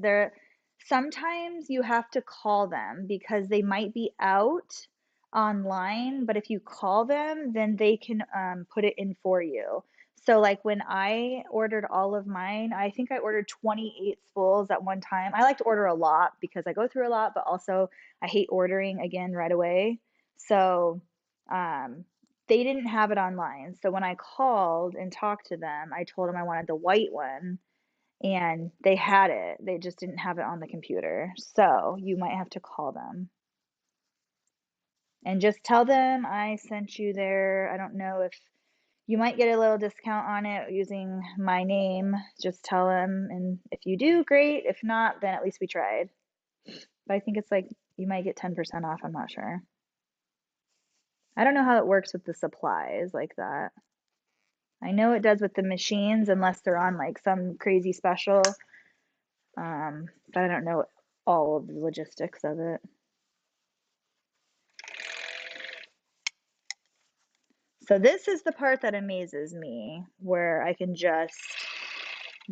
sometimes you have to call them because they might be out online, but if you call them, then they can put it in for you. So like when I ordered all of mine, I think I ordered 28 spools at one time. I like to order a lot because I go through a lot, but also I hate ordering again right away. So um, they didn't have it online. So when I called and talked to them, I told them I wanted the white one and they had it. They just didn't have it on the computer. So you might have to call them and just tell them I sent you there. I don't know if you might get a little discount on it using my name. Just tell them. And if you do, great. If not, then at least we tried. But I think it's like you might get 10% off. I'm not sure. I don't know how it works with the supplies like that. I know it does with the machines unless they're on like some crazy special. But I don't know all of the logistics of it. So this is the part that amazes me, where I can just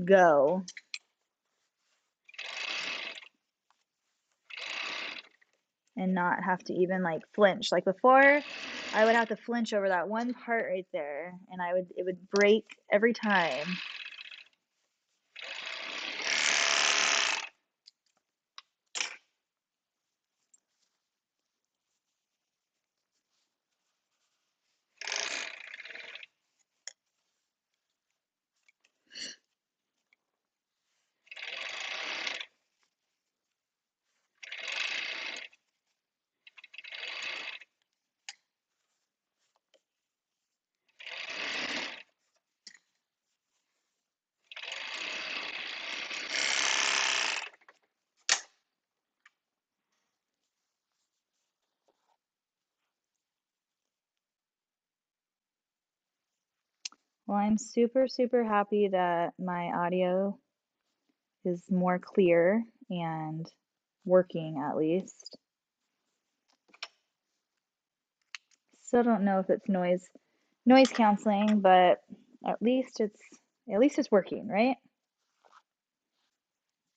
go and not have to even like flinch. Like before, I would have to flinch over that one part right there, and it would break every time. Well, I'm super, super happy that my audio is more clear and working at least. Still don't know if it's noise canceling, but at least it's working, right?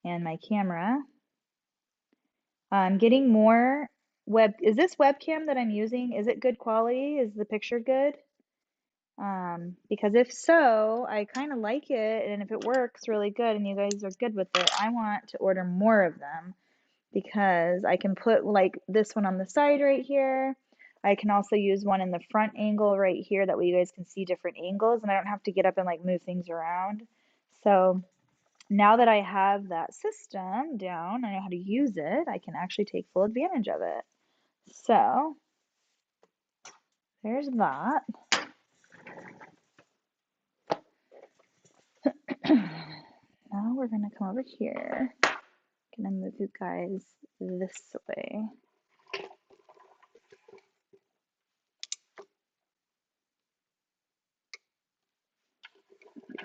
And my camera. I'm getting more is this webcam that I'm using, is it good quality? Is the picture good? Because if so, I kind of like it, and if it works really good and you guys are good with it, I want to order more of them because I can put like this one on the side right here. I can also use one in the front angle right here, that way you guys can see different angles and I don't have to get up and like move things around. So now that I have that system down, I know how to use it, I can actually take full advantage of it. So there's that. Now we're gonna come over here. I'm gonna move you guys this way.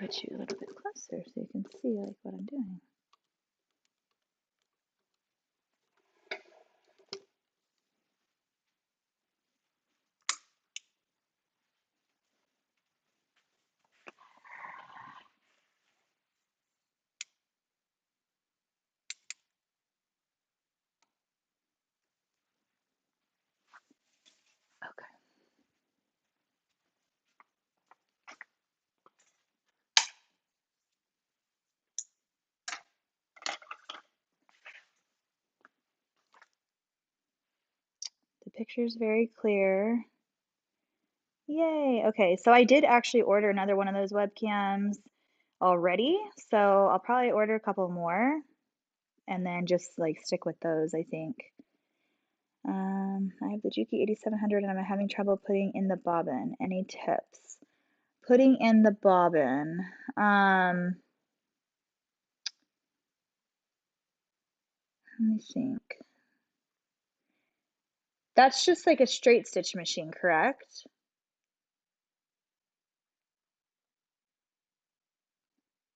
Put you a little bit closer so you can see like what I'm doing. Okay. The picture's very clear. Yay. Okay, so I did actually order another one of those webcams already, so I'll probably order a couple more and then just like stick with those, I think. I have the Juki 8700 and I'm having trouble putting in the bobbin. Any tips? Putting in the bobbin. Let me think. That's just like a straight stitch machine, correct?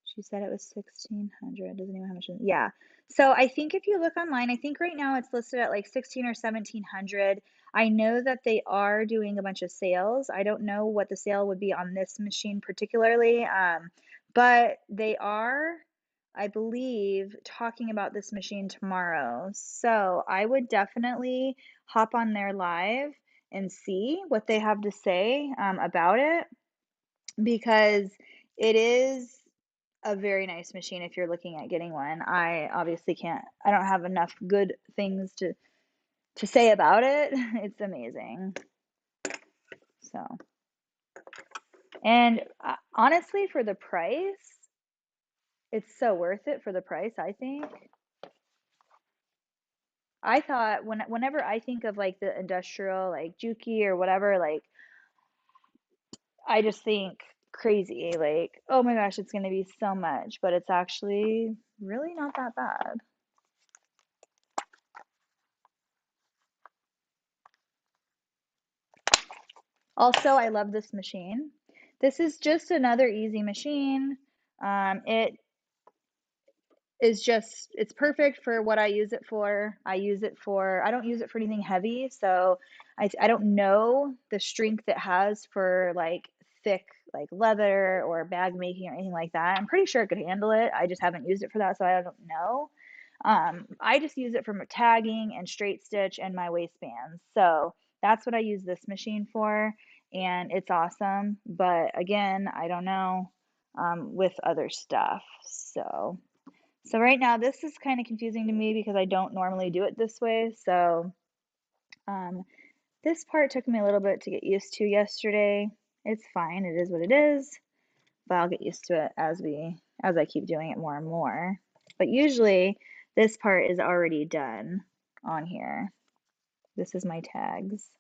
She said it was 1600. Doesn't even know how much. Yeah. So I think if you look online, I think right now it's listed at like 16 or 1700. I know that they are doing a bunch of sales. I don't know what the sale would be on this machine particularly, but they are, I believe, talking about this machine tomorrow. So I would definitely hop on their live and see what they have to say about it, because it is a very nice machine if you're looking at getting one. I obviously can't, I don't have enough good things to say about it. It's amazing. So, and honestly, for the price, it's so worth it for the price, I think. I thought whenever I think of like the industrial, like Juki or whatever, like I just think crazy, like, oh my gosh, it's gonna be so much, but it's actually really not that bad. Also, I love this machine. This is just another easy machine. It is just, it's perfect for what I use it for. I don't use it for anything heavy, so I don't know the strength it has for like thick like leather or bag making or anything like that. I'm pretty sure it could handle it. I just haven't used it for that, so I don't know. I just use it for tagging and straight stitch and my waistbands. So that's what I use this machine for, and it's awesome. But again, I don't know with other stuff. So right now this is kind of confusing to me because I don't normally do it this way. So um, this part took me a little bit to get used to yesterday. It's fine. It is what it is. But I'll get used to it as I keep doing it more and more. But usually this part is already done on here. This is my tags.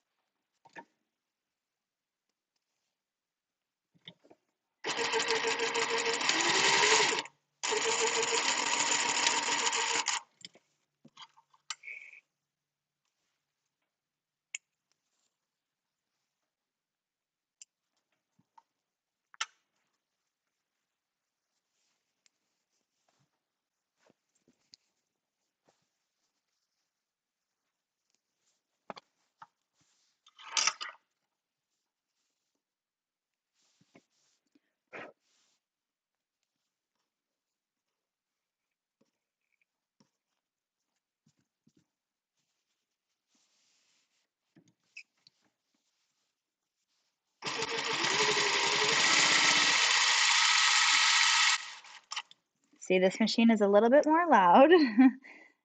See, this machine is a little bit more loud.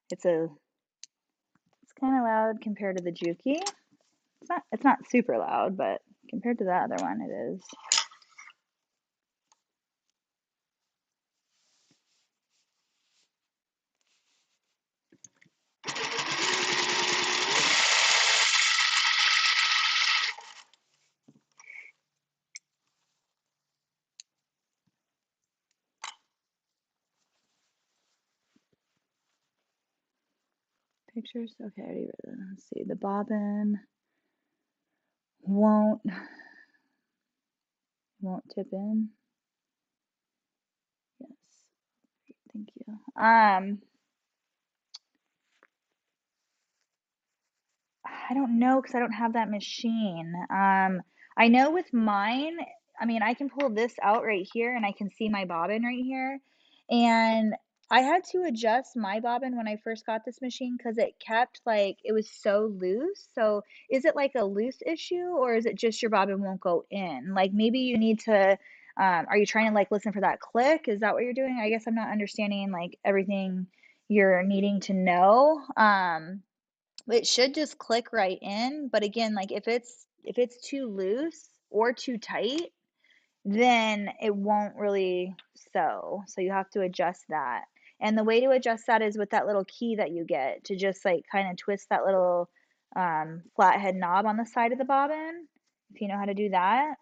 It's kind of loud compared to the Juki. It's not super loud, but compared to the other one, it is. Pictures. Okay, let's see. The bobbin won't tip in. Yes. Thank you. I don't know because I don't have that machine. I know with mine, I mean, I can pull this out right here and I can see my bobbin right here. And I had to adjust my bobbin when I first got this machine because it kept like, it was so loose. So is it like a loose issue or is it just your bobbin won't go in? Like maybe you need to, are you trying to like listen for that click? Is that what you're doing? I guess I'm not understanding like everything you're needing to know. It should just click right in, but again, like if it's too loose or too tight, then it won't really sew. So you have to adjust that. And the way to adjust that is with that little key that you get to just like kind of twist that little flathead knob on the side of the bobbin, if you know how to do that.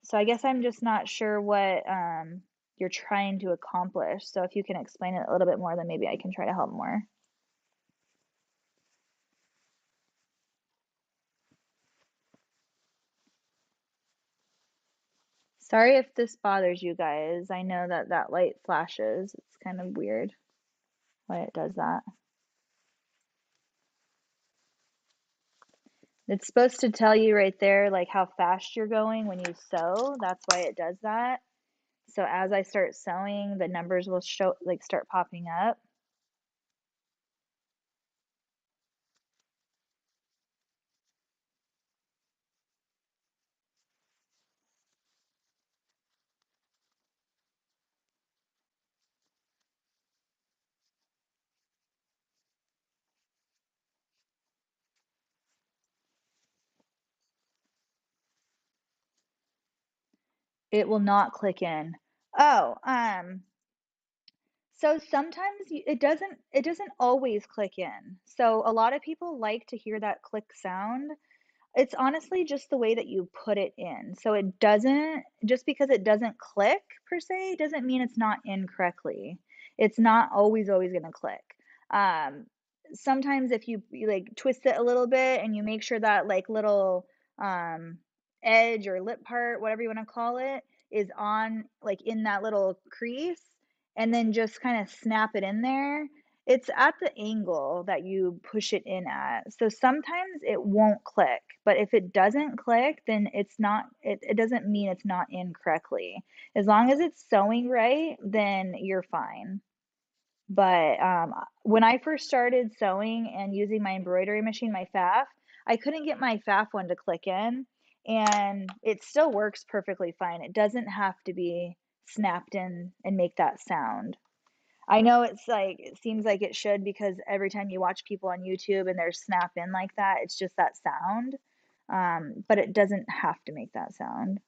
So I guess I'm just not sure what you're trying to accomplish. So if you can explain it a little bit more, then maybe I can try to help more. Sorry if this bothers you guys. I know that that light flashes. It's kind of weird why it does that. It's supposed to tell you right there like how fast you're going when you sew. That's why it does that. So as I start sewing, the numbers will show like start popping up. It will not click in. Oh, so sometimes it doesn't always click in. So a lot of people like to hear that click sound. It's honestly just the way that you put it in. So it doesn't, just because it doesn't click per se, doesn't mean it's not in correctly. It's not always gonna click. Um, Sometimes if you like twist it a little bit and you make sure that like little um edge or lip part, whatever you want to call it, is on like in that little crease, and then just kind of snap it in there, it's at the angle that you push it in at. So sometimes it won't click, but if it doesn't click, then it doesn't mean it's not in correctly. As long as it's sewing right, then you're fine. But when I first started sewing and using my embroidery machine, my FAF, I couldn't get my FAF one to click in, and it still works perfectly fine. It doesn't have to be snapped in and make that sound. I know it's like it seems like it should because every time you watch people on YouTube and they're snap in like that, it's just that sound. But it doesn't have to make that sound.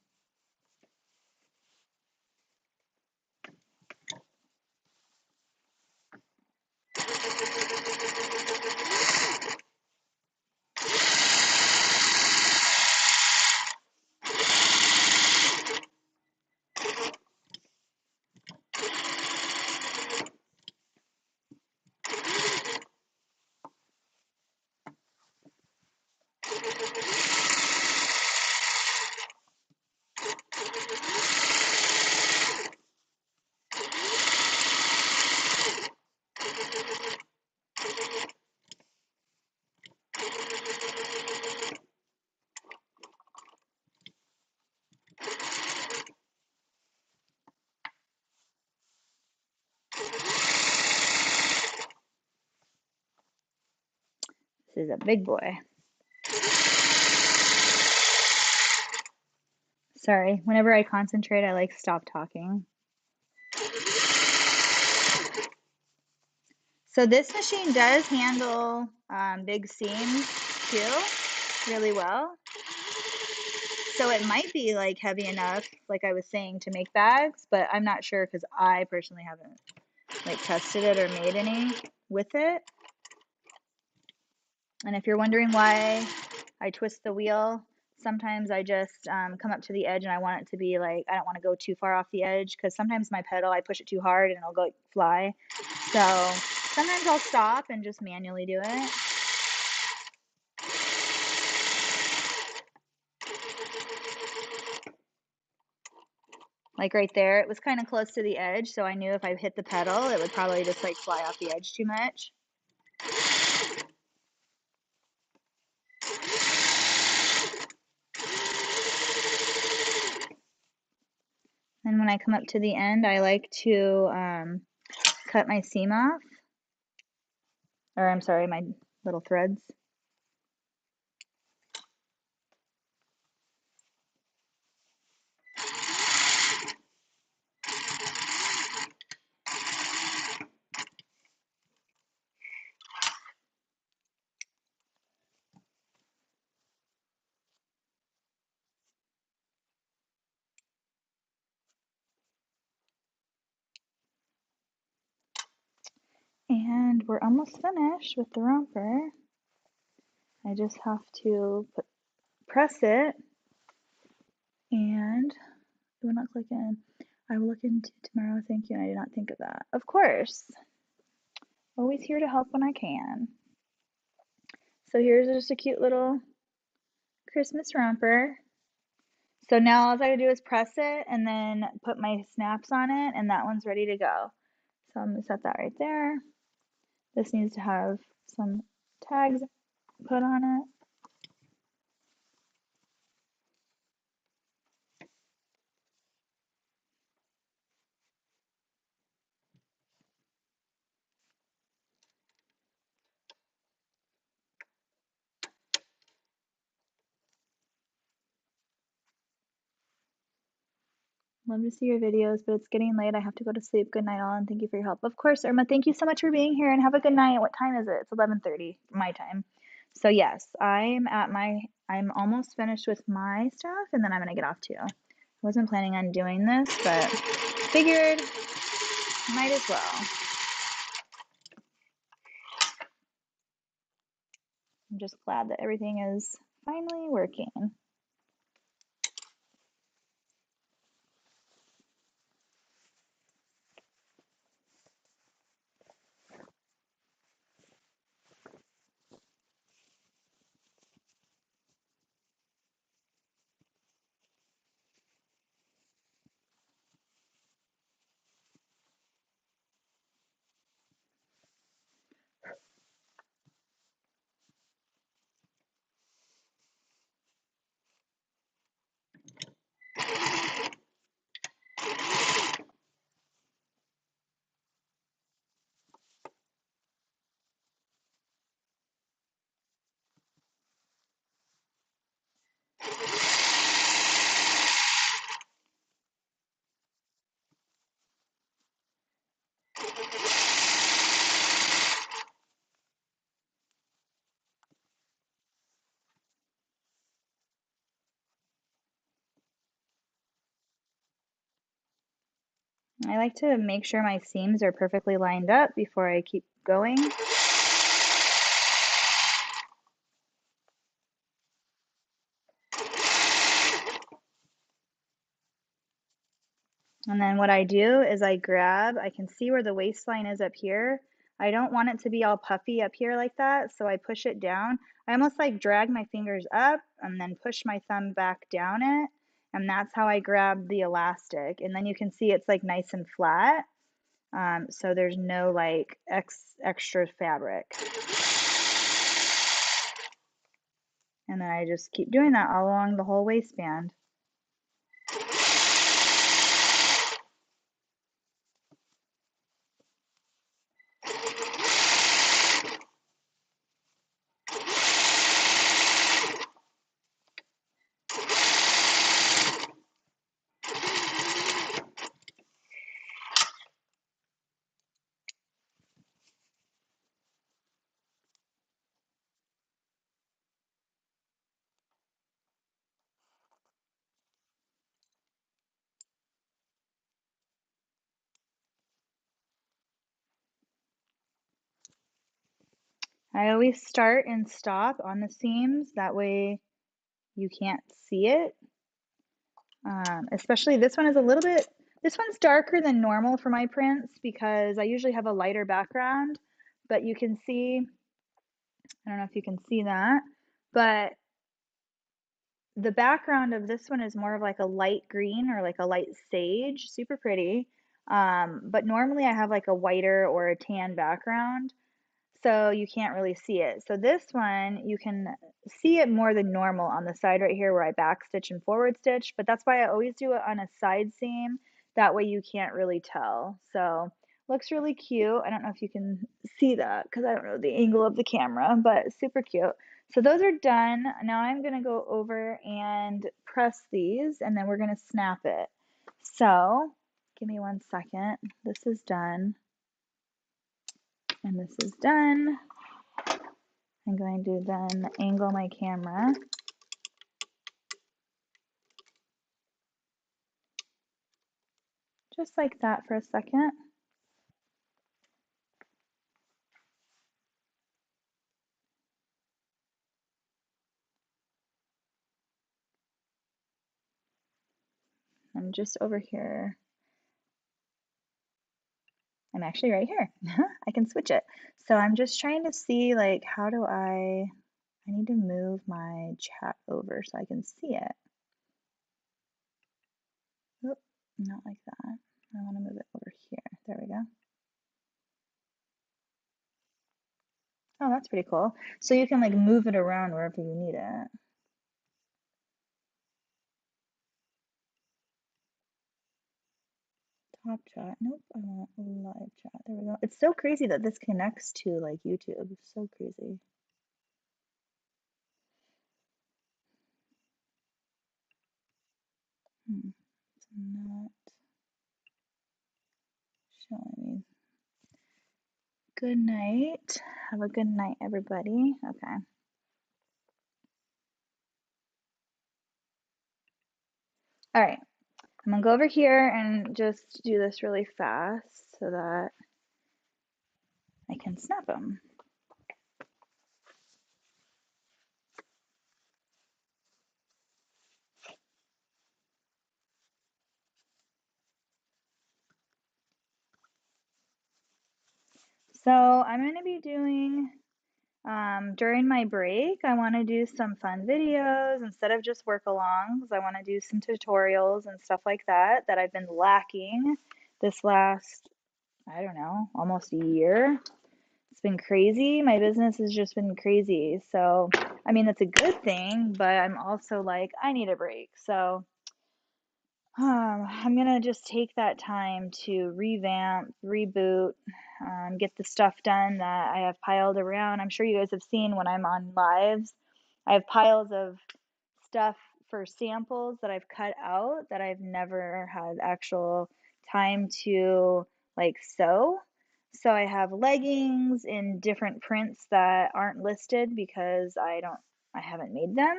This is a big boy. Sorry, whenever I concentrate, I like stop talking. So this machine does handle big seams too really well. So it might be like heavy enough, like I was saying, to make bags, but I'm not sure because I personally haven't like tested it or made any with it. And if you're wondering why I twist the wheel, sometimes I just come up to the edge and I want it to be like, I don't want to go too far off the edge because sometimes my pedal, I push it too hard and it'll go fly. So sometimes I'll stop and just manually do it. Like right there, it was kind of close to the edge, so I knew if I hit the pedal, it would probably just like fly off the edge too much. And when I come up to the end, I like to cut my seam off, or I'm sorry, my little threads. And we're almost finished with the romper. I just have to press it, and it will not click in. I will look into tomorrow. Thank you. And I did not think of that. Of course. Always here to help when I can. So here's just a cute little Christmas romper. So now all I gotta do is press it and then put my snaps on it, and that one's ready to go. So I'm gonna set that right there. This needs to have some tags put on it. Love to see your videos, but it's getting late. I have to go to sleep. Good night, all, and thank you for your help. Of course, Irma, thank you so much for being here, and have a good night. What time is it? It's 11:30 my time. So yes, I'm almost finished with my stuff, and then I'm gonna get off too. I wasn't planning on doing this, but figured might as well. I'm just glad that everything is finally working. I like to make sure my seams are perfectly lined up before I keep going. And then what I do is I can see where the waistline is up here. I don't want it to be all puffy up here like that, so I push it down. I almost like drag my fingers up and then push my thumb back down it, and that's how I grab the elastic. And then you can see it's like nice and flat, so there's no like extra fabric. And then I just keep doing that all along the whole waistband. I always start and stop on the seams, that way you can't see it. Especially this one is a little bit, this one's darker than normal for my prints because I usually have a lighter background, but you can see, I don't know if you can see that, but the background of this one is more of like a light green or like a light sage, super pretty. But normally I have like a whiter or a tan background, so you can't really see it. So this one, you can see it more than normal on the side right here where I backstitch and forward stitch, but that's why I always do it on a side seam. That way you can't really tell. So looks really cute. I don't know if you can see that because I don't know the angle of the camera, but super cute. So those are done. Now I'm gonna go over and press these and then we're gonna snap it. So give me 1 second. This is done. And this is done. I'm going to then angle my camera. Just like that for a second. I'm just over here. I'm actually right here. I can switch it. So I'm just trying to see like how do I need to move my chat over so I can see it. Oop, not like that. I want to move it over here. There we go. Oh, that's pretty cool. So you can like move it around wherever you need it. Top chat. Nope, I want live chat. There we go. It's so crazy that this connects to like YouTube. It's so crazy. It's not showing me. Good night. Have a good night, everybody. Okay. All right. I'm gonna go over here and just do this really fast so that I can snap them. So I'm gonna be doing, during my break, I wanna do some fun videos instead of just work alongs. I wanna do some tutorials and stuff like that that I've been lacking this last, I don't know, almost a year. It's been crazy. My business has just been crazy. So, I mean, that's a good thing, but I'm also like, I need a break. So, I'm gonna just take that time to revamp, reboot, get the stuff done that I have piled around. I'm sure you guys have seen when I'm on lives, I have piles of stuff for samples that I've cut out that I've never had actual time to like sew. So I have leggings in different prints that aren't listed because I haven't made them.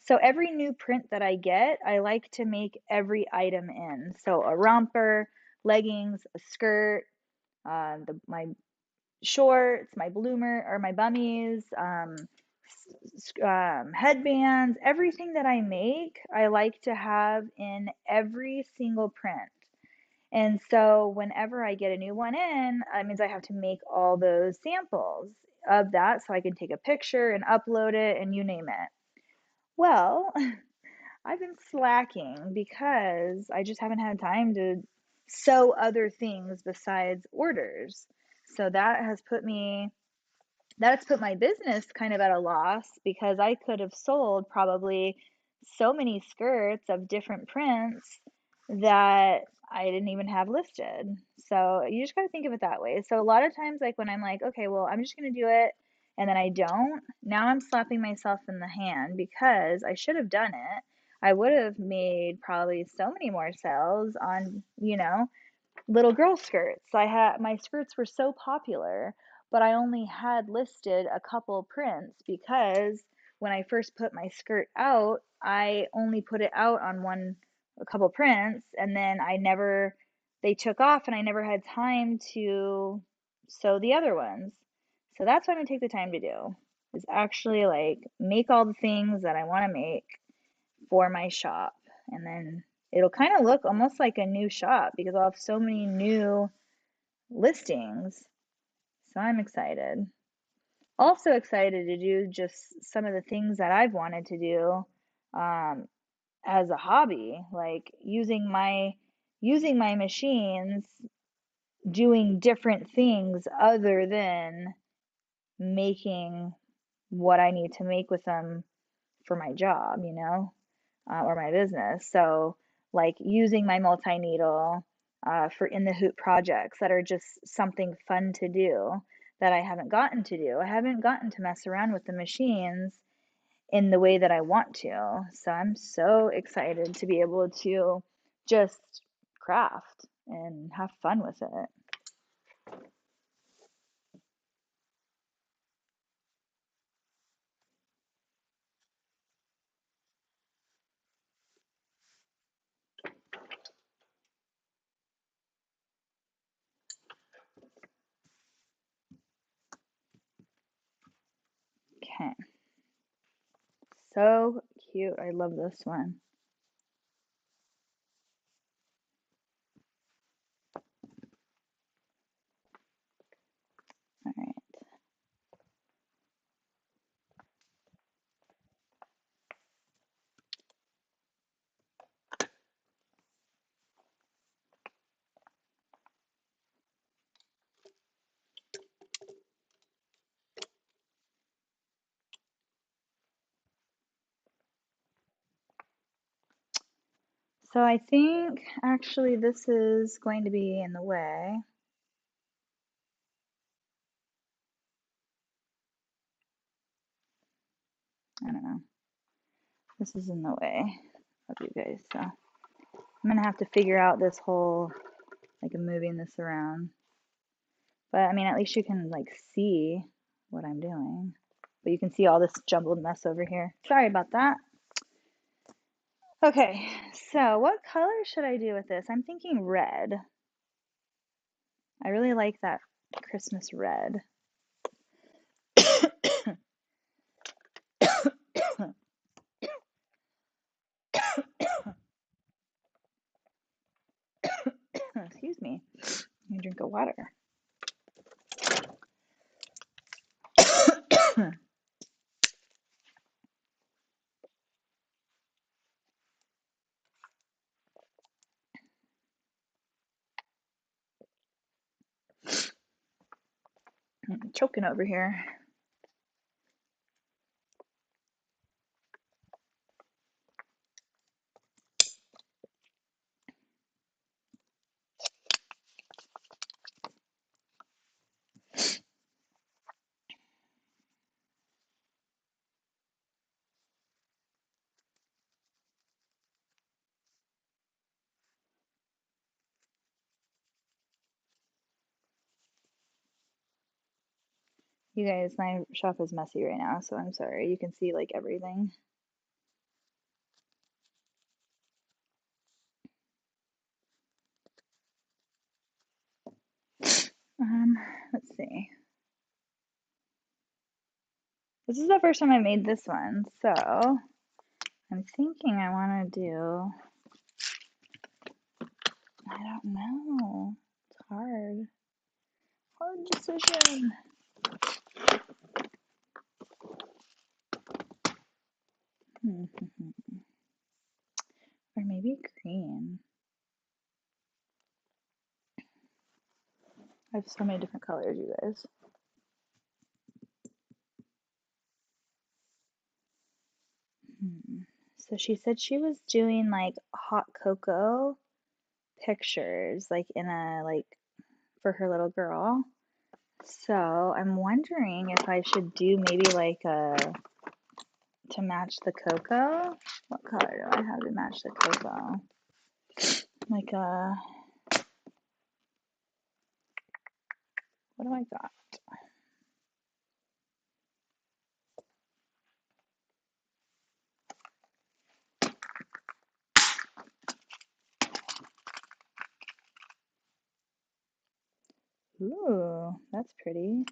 So every new print that I get, I like to make every item in. So a romper, leggings, a skirt, my shorts, my bloomer or my bummies, headbands, everything that I make, I like to have in every single print. And so whenever I get a new one in, that means I have to make all those samples of that so I can take a picture and upload it and you name it. Well, I've been slacking because I just haven't had time to sew other things besides orders. So that's put my business kind of at a loss because I could have sold probably so many skirts of different prints that I didn't even have listed. So you just got to think of it that way. So a lot of times, like when I'm like, okay, well, I'm just going to do it, and then I don't, now I'm slapping myself in the hand because I should have done it. I would have made probably so many more sales on, little girl skirts. My skirts were so popular, but I only had listed a couple prints because when I first put my skirt out, I only put it out on a couple prints, and then they took off and I never had time to sew the other ones. So that's what I'm gonna take the time to do, is actually like make all the things that I want to make for my shop. And then it'll kind of look almost like a new shop because I'll have so many new listings. So I'm excited. Also excited to do just some of the things that I've wanted to do um, as a hobby, like using my machines, doing different things other than making what I need to make with them for my job, you know, or my business. So, like using my multi-needle for in the hoop projects that are just something fun to do that I haven't gotten to do. I haven't gotten to mess around with the machines in the way that I want to. So I'm so excited to be able to just craft and have fun with it. Okay. So cute. I love this one. All right. So I think actually this is going to be in the way. I don't know. This is in the way of you guys, so I'm gonna have to figure out this whole, like, moving this around. But I mean, at least you can like see what I'm doing. But you can see all this jumbled mess over here. Sorry about that. Okay, so what color should I do with this? I'm thinking red. I really like that Christmas red. Excuse me. Let me drink a water. I'm choking over here. You guys, my shop is messy right now, so I'm sorry. You can see like everything. Let's see. This is the first time I made this one, so I'm thinking I want to do, I don't know. It's hard. Hard decision. Or maybe green. I have so many different colors, you guys. So she said she was doing like hot cocoa pictures, like in a, like, for her little girl. So I'm wondering if I should do maybe like a, to match the cocoa. What color do I have to match the cocoa? Like a, what do I got? Ooh, that's pretty.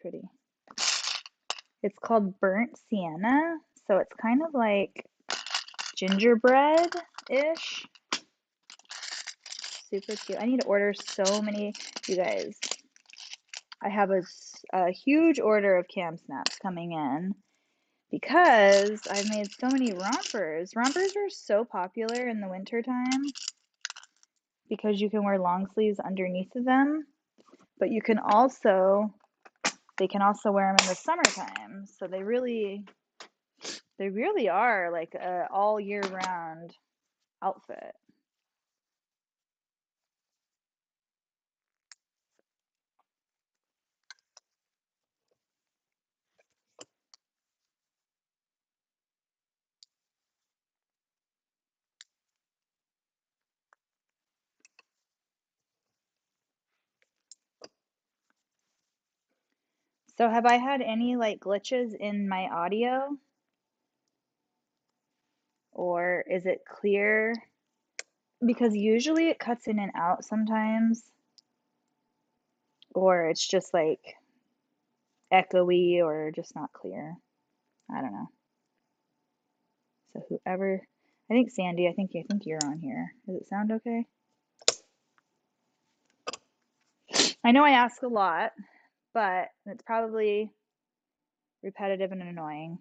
pretty. It's called Burnt Sienna, so it's kind of like gingerbread-ish. Super cute. I need to order so many, you guys. I have a huge order of cam snaps coming in because I've made so many rompers. Rompers are so popular in the winter time because you can wear long sleeves underneath of them, but you can also, they can also wear them in the summertime. So they really are like a all year round outfit. So have I had any like glitches in my audio, or is it clear? Because usually it cuts in and out sometimes, or it's just like echoey or just not clear. I don't know. So whoever, I think Sandy, I think you're on here. Does it sound okay? I know I ask a lot, but it's probably repetitive and annoying.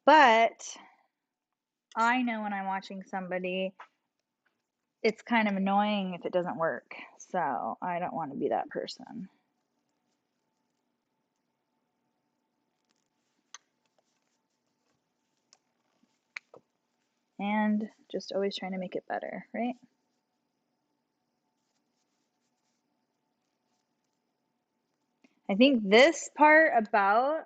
But I know when I'm watching somebody, it's kind of annoying if it doesn't work. So I don't want to be that person. And just always trying to make it better, right? I think this part about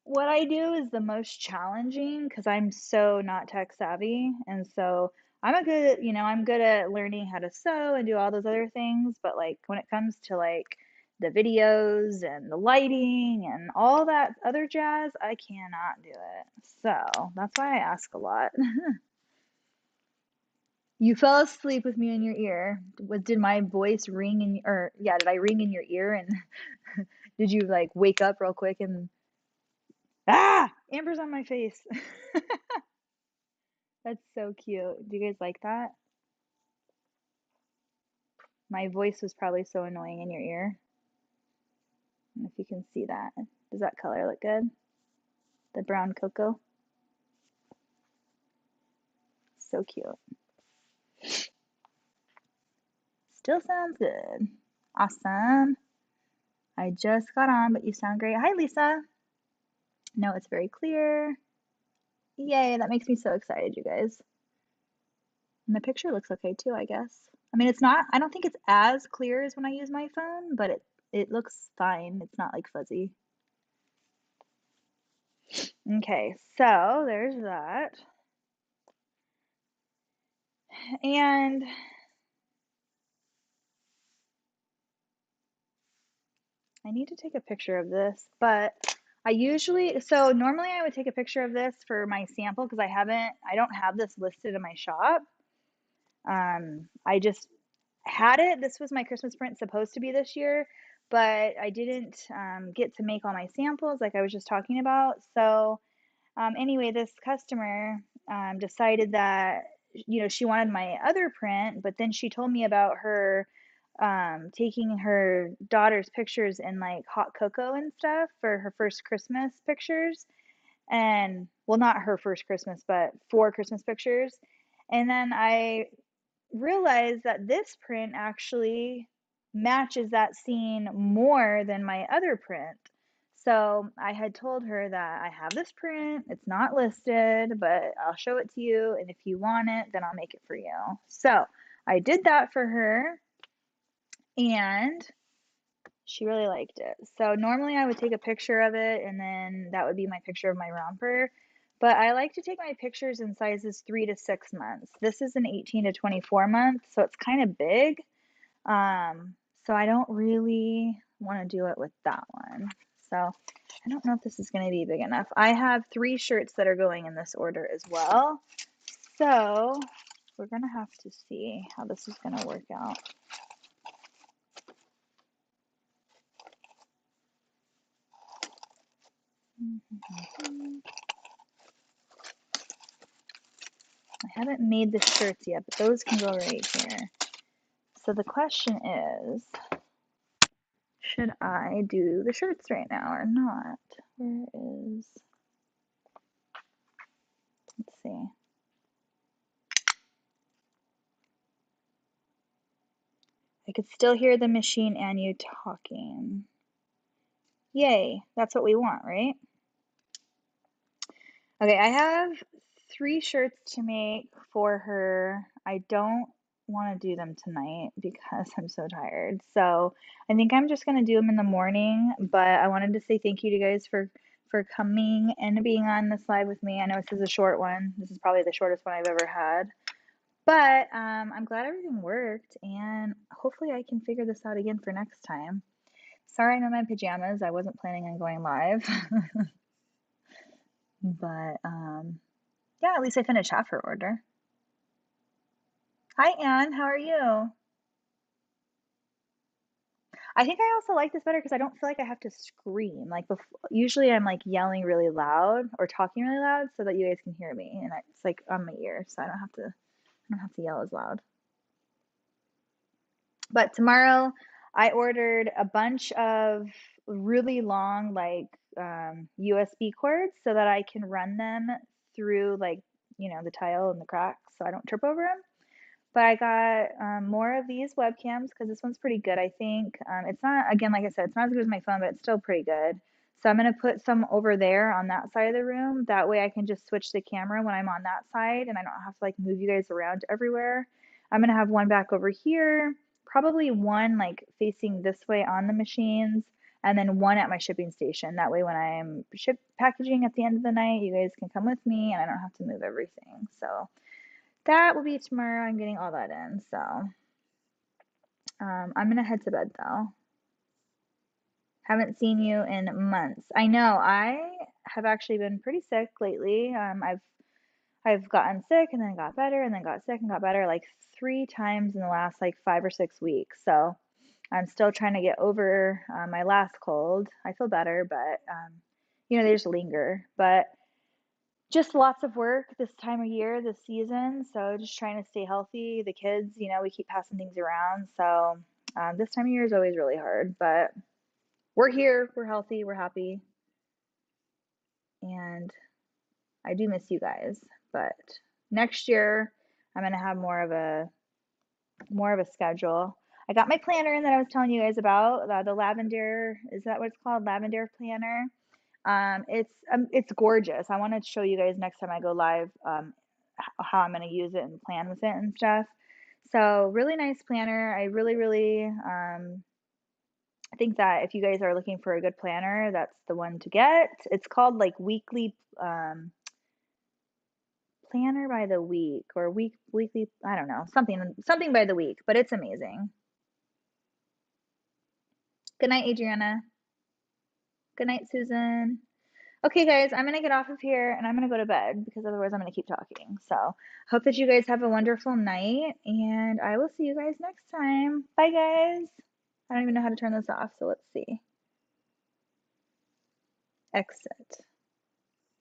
what I do is the most challenging because I'm so not tech savvy. And so I'm good at learning how to sew and do all those other things. But like when it comes to like the videos and the lighting and all that other jazz, I cannot do it. So that's why I ask a lot. You fell asleep with me in your ear. Did my voice ring in, or yeah, did I ring in your ear and did you like wake up real quick and Amber's on my face. That's so cute. Do you guys like that? My voice was probably so annoying in your ear. And if you can see that. Does that color look good? The brown cocoa. So cute. Still sounds good. Awesome. I just got on, but you sound great. Hi, Lisa. No, it's very clear. Yay, that makes me so excited, you guys. And the picture looks okay too, I guess. I mean, I don't think it's as clear as when I use my phone, but it looks fine. It's not like fuzzy. Okay, so there's that. And I need to take a picture of this, but so normally I would take a picture of this for my sample because I don't have this listed in my shop. I just had it. This was my Christmas print supposed to be this year, but I didn't get to make all my samples like I was just talking about. So anyway, this customer decided that, she wanted my other print, but then she told me about her taking her daughter's pictures in like hot cocoa and stuff for her first Christmas pictures. And well, not her first Christmas, but 4 Christmas pictures. And then I realized that this print actually matches that scene more than my other print. So I had told her that I have this print, it's not listed, but I'll show it to you. And if you want it, then I'll make it for you. So I did that for her and she really liked it. So normally I would take a picture of it and then that would be my picture of my romper. But I like to take my pictures in sizes 3 to 6 months. This is an 18 to 24 month, so it's kind of big. So I don't really want to do it with that one. So I don't know if this is going to be big enough. I have 3 shirts that are going in this order as well. So we're going to have to see how this is going to work out. I haven't made the shirts yet, but those can go right here. So the question is, should I do the shirts right now or not? Where is, let's see. I could still hear the machine and you talking. Yay, that's what we want, right? Okay, I have 3 shirts to make for her. I don't want to do them tonight because I'm so tired. So I think I'm just gonna do them in the morning, but I wanted to say thank you to you guys for coming and being on this live with me. I know this is a short one. This is probably the shortest one I've ever had. But I'm glad everything worked, and hopefully I can figure this out again for next time. Sorry I'm in my pajamas. I wasn't planning on going live. But yeah, at least I finished half her order. Hi, Anne. How are you? I think I also like this better because I don't feel like I have to scream. Like before, usually I'm like yelling really loud or talking really loud so that you guys can hear me, and it's like on my ear, so I don't have to yell as loud. But tomorrow I ordered a bunch of really long like USB cords so that I can run them through like, the tile and the cracks so I don't trip over them. But I got more of these webcams because this one's pretty good, I think. It's not, again, like I said, it's not as good as my phone, but it's still pretty good. So I'm going to put some over there on that side of the room. That way I can just switch the camera when I'm on that side and I don't have to like move you guys around everywhere. I'm going to have one back over here, probably one like facing this way on the machines, and then one at my shipping station. That way when I'm packaging at the end of the night, you guys can come with me and I don't have to move everything. So that will be tomorrow. I'm getting all that in. So I'm gonna head to bed though. Haven't seen you in months. I know I have actually been pretty sick lately. I've gotten sick and then got better and then got sick and got better like 3 times in the last like 5 or 6 weeks. So I'm still trying to get over my last cold. I feel better, but they just linger. But just lots of work this time of year, this season. So just trying to stay healthy. The kids, we keep passing things around. So this time of year is always really hard, but we're here, we're healthy, we're happy. And I do miss you guys, but next year I'm going to have more of a schedule. I got my planner in that I was telling you guys about, the lavender, is that what it's called? Lavender planner. It's gorgeous. I want to show you guys next time I go live how I'm going to use it and plan with it and stuff. So really nice planner. I really, really think that if you guys are looking for a good planner, that's the one to get. It's called like weekly planner by the week or weekly, I don't know, something by the week, but it's amazing. Good night, Adriana. Good night, Susan. Okay, guys, I'm going to get off of here and I'm going to go to bed because otherwise I'm going to keep talking. So, hope that you guys have a wonderful night and I will see you guys next time. Bye, guys. I don't even know how to turn this off, so let's see. Exit.